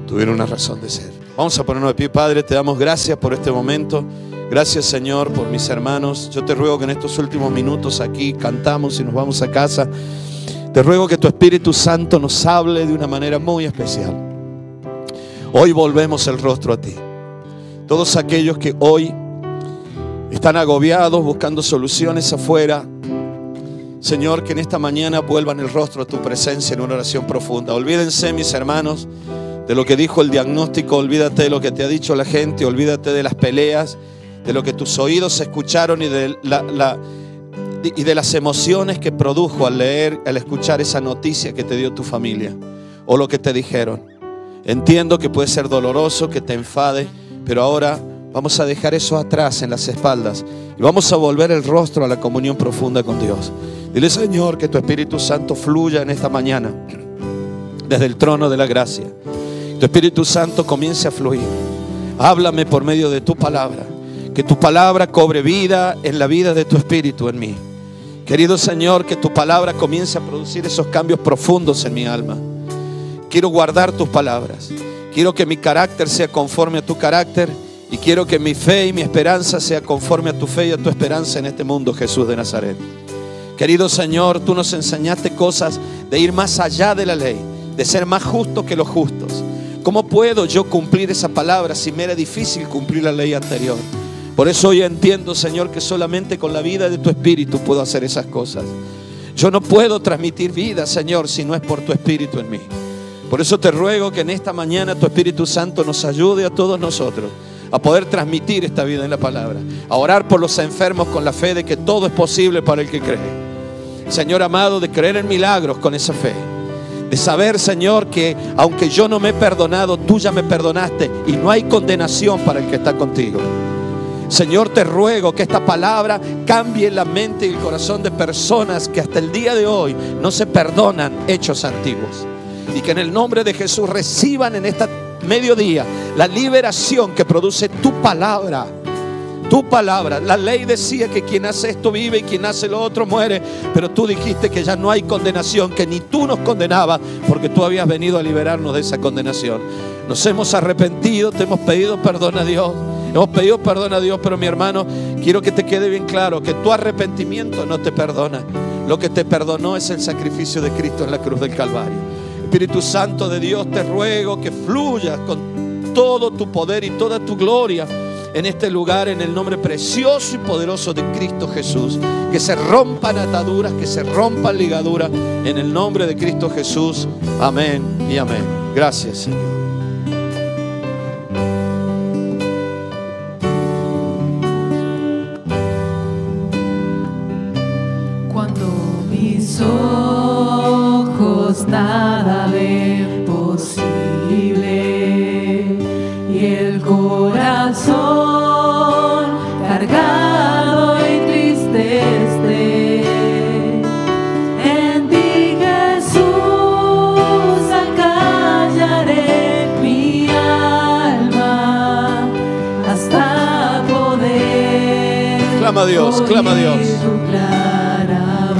Tuvieron una razón de ser. Vamos a ponernos de pie. Padre, te damos gracias por este momento. Gracias, Señor, por mis hermanos. Yo te ruego que en estos últimos minutos aquí cantamos y nos vamos a casa. Te ruego que tu Espíritu Santo nos hable de una manera muy especial. Hoy volvemos el rostro a ti. Todos aquellos que hoy están agobiados buscando soluciones afuera, Señor, que en esta mañana vuelvan el rostro a tu presencia en una oración profunda. Olvídense, mis hermanos, de lo que dijo el diagnóstico. Olvídate de lo que te ha dicho la gente. Olvídate de las peleas, de lo que tus oídos escucharon y de las emociones que produjo al leer, al escuchar esa noticia que te dio tu familia o lo que te dijeron. Entiendo que puede ser doloroso, que te enfade, pero ahora vamos a dejar eso atrás en las espaldas y vamos a volver el rostro a la comunión profunda con Dios. Dile: Señor, que tu Espíritu Santo fluya en esta mañana desde el trono de la gracia. Tu Espíritu Santo comience a fluir. Háblame por medio de tu palabra. Que tu palabra cobre vida en la vida de tu Espíritu en mí. Querido Señor, que tu palabra comience a producir esos cambios profundos en mi alma. Quiero guardar tus palabras. Quiero que mi carácter sea conforme a tu carácter. Y quiero que mi fe y mi esperanza sea conforme a tu fe y a tu esperanza en este mundo, Jesús de Nazaret. Querido Señor, tú nos enseñaste cosas de ir más allá de la ley, de ser más justo que los justos. ¿Cómo puedo yo cumplir esa palabra si me era difícil cumplir la ley anterior? Por eso hoy entiendo, Señor, que solamente con la vida de tu Espíritu puedo hacer esas cosas. Yo no puedo transmitir vida, Señor, si no es por tu Espíritu en mí. Por eso te ruego que en esta mañana tu Espíritu Santo nos ayude a todos nosotros a poder transmitir esta vida en la palabra, a orar por los enfermos con la fe de que todo es posible para el que cree. Señor amado, de creer en milagros con esa fe, de saber, Señor, que aunque yo no me he perdonado, tú ya me perdonaste y no hay condenación para el que está contigo. Señor, te ruego que esta palabra cambie la mente y el corazón de personas que hasta el día de hoy no se perdonan hechos antiguos, y que en el nombre de Jesús reciban en esta mediodía la liberación que produce tu palabra. Tu palabra. La ley decía que quien hace esto vive y quien hace lo otro muere, pero tú dijiste que ya no hay condenación, que ni tú nos condenabas, porque tú habías venido a liberarnos de esa condenación. Nos hemos arrepentido, te hemos pedido perdón a Dios. Hemos pedido perdón a Dios, pero mi hermano, quiero que te quede bien claro que tu arrepentimiento no te perdona. Lo que te perdonó es el sacrificio de Cristo en la cruz del Calvario. Espíritu Santo de Dios, te ruego que fluyas con todo tu poder y toda tu gloria en este lugar, en el nombre precioso y poderoso de Cristo Jesús. Que se rompan ataduras, que se rompan ligaduras, en el nombre de Cristo Jesús. Amén y amén. Gracias, Señor. Cuando mis ojos nada ven posible y el corazón cargado y triste esté, en ti, Jesús, acallaré mi alma hasta poder. Clama a Dios, clama a Dios. Oír tu clara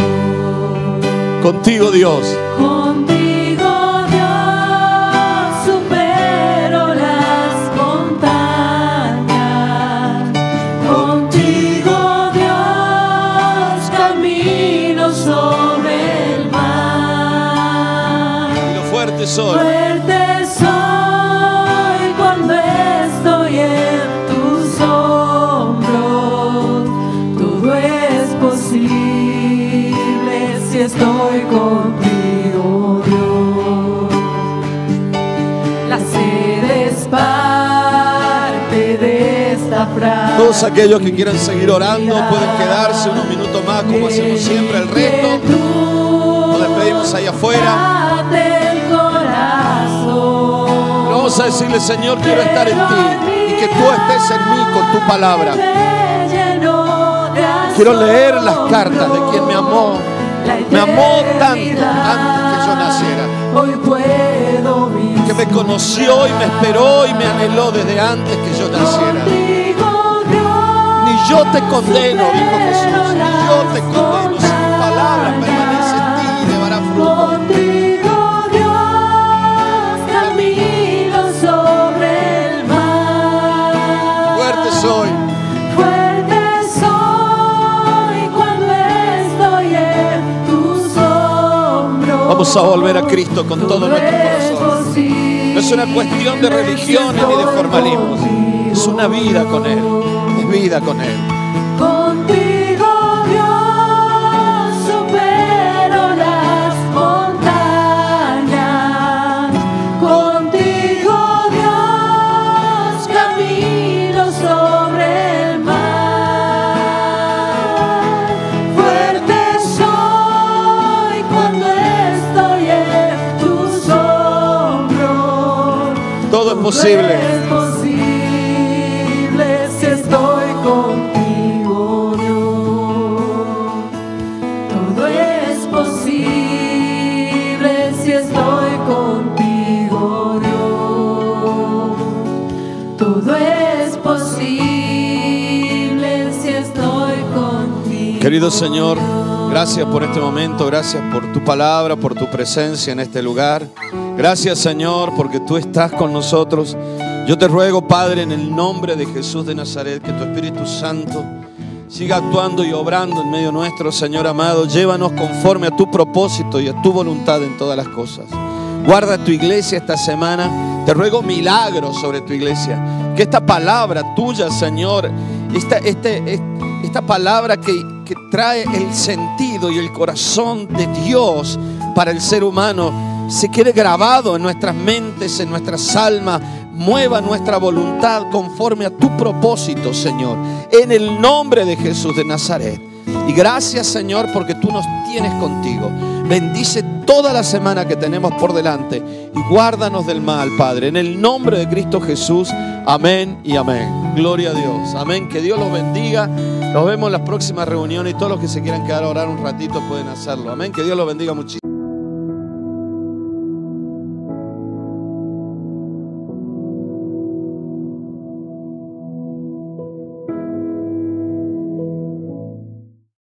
Contigo, Dios. Contigo, Dios, supero las montañas. Contigo, Dios, camino sobre el mar. Y lo fuerte soy. Fuerte soy cuando estoy en tus hombros. Todo es posible si estoy contigo, Dios. La sed es parte de esta frase. Todos aquellos que quieran seguir orando pueden quedarse unos minutos más, como hacemos siempre. El resto nos despedimos allá afuera. Vamos a decirle: Señor, quiero estar en ti y que tú estés en mí con tu palabra. Quiero leer las cartas de quien me amó tanto antes que yo naciera, que me conoció y me esperó y me anheló desde antes que yo naciera. Ni yo te condeno, dijo Jesús, ni yo te condeno. Si tu palabra permanece en ti y llevará fruto. Soy. Fuerte soy cuando estoy en tus hombros. Vamos a volver a Cristo con todo nuestro corazón. No es una cuestión de religiones ni de formalismos. Es una vida con Él. Es vida con Él. Contigo, Dios, supero las montañas. Contigo, Dios, camino sobre el mar. Fuerte soy cuando estoy en tus hombros. Todo es posible. Es posible si estoy contigo, Dios. Todo es posible si estoy contigo, Dios. Todo es posible si estoy contigo. Querido Señor, gracias por este momento, gracias por tu palabra, por tu presencia en este lugar. Gracias, Señor, porque tú estás con nosotros. Yo te ruego, Padre, en el nombre de Jesús de Nazaret, que tu Espíritu Santo siga actuando y obrando en medio nuestro, Señor amado. Llévanos conforme a tu propósito y a tu voluntad en todas las cosas. Guarda tu iglesia esta semana. Te ruego milagros sobre tu iglesia. Que esta palabra tuya, Señor, esta palabra que trae el sentido y el corazón de Dios para el ser humano, se quede grabado en nuestras mentes, en nuestras almas. Mueva nuestra voluntad conforme a tu propósito, Señor, en el nombre de Jesús de Nazaret. Y gracias, Señor, porque tú nos tienes contigo. Bendice toda la semana que tenemos por delante y guárdanos del mal, Padre, en el nombre de Cristo Jesús. Amén y amén. Gloria a Dios. Amén. Que Dios los bendiga. Nos vemos en las próximas reuniones y todos los que se quieran quedar a orar un ratito pueden hacerlo. Amén. Que Dios los bendiga muchísimo.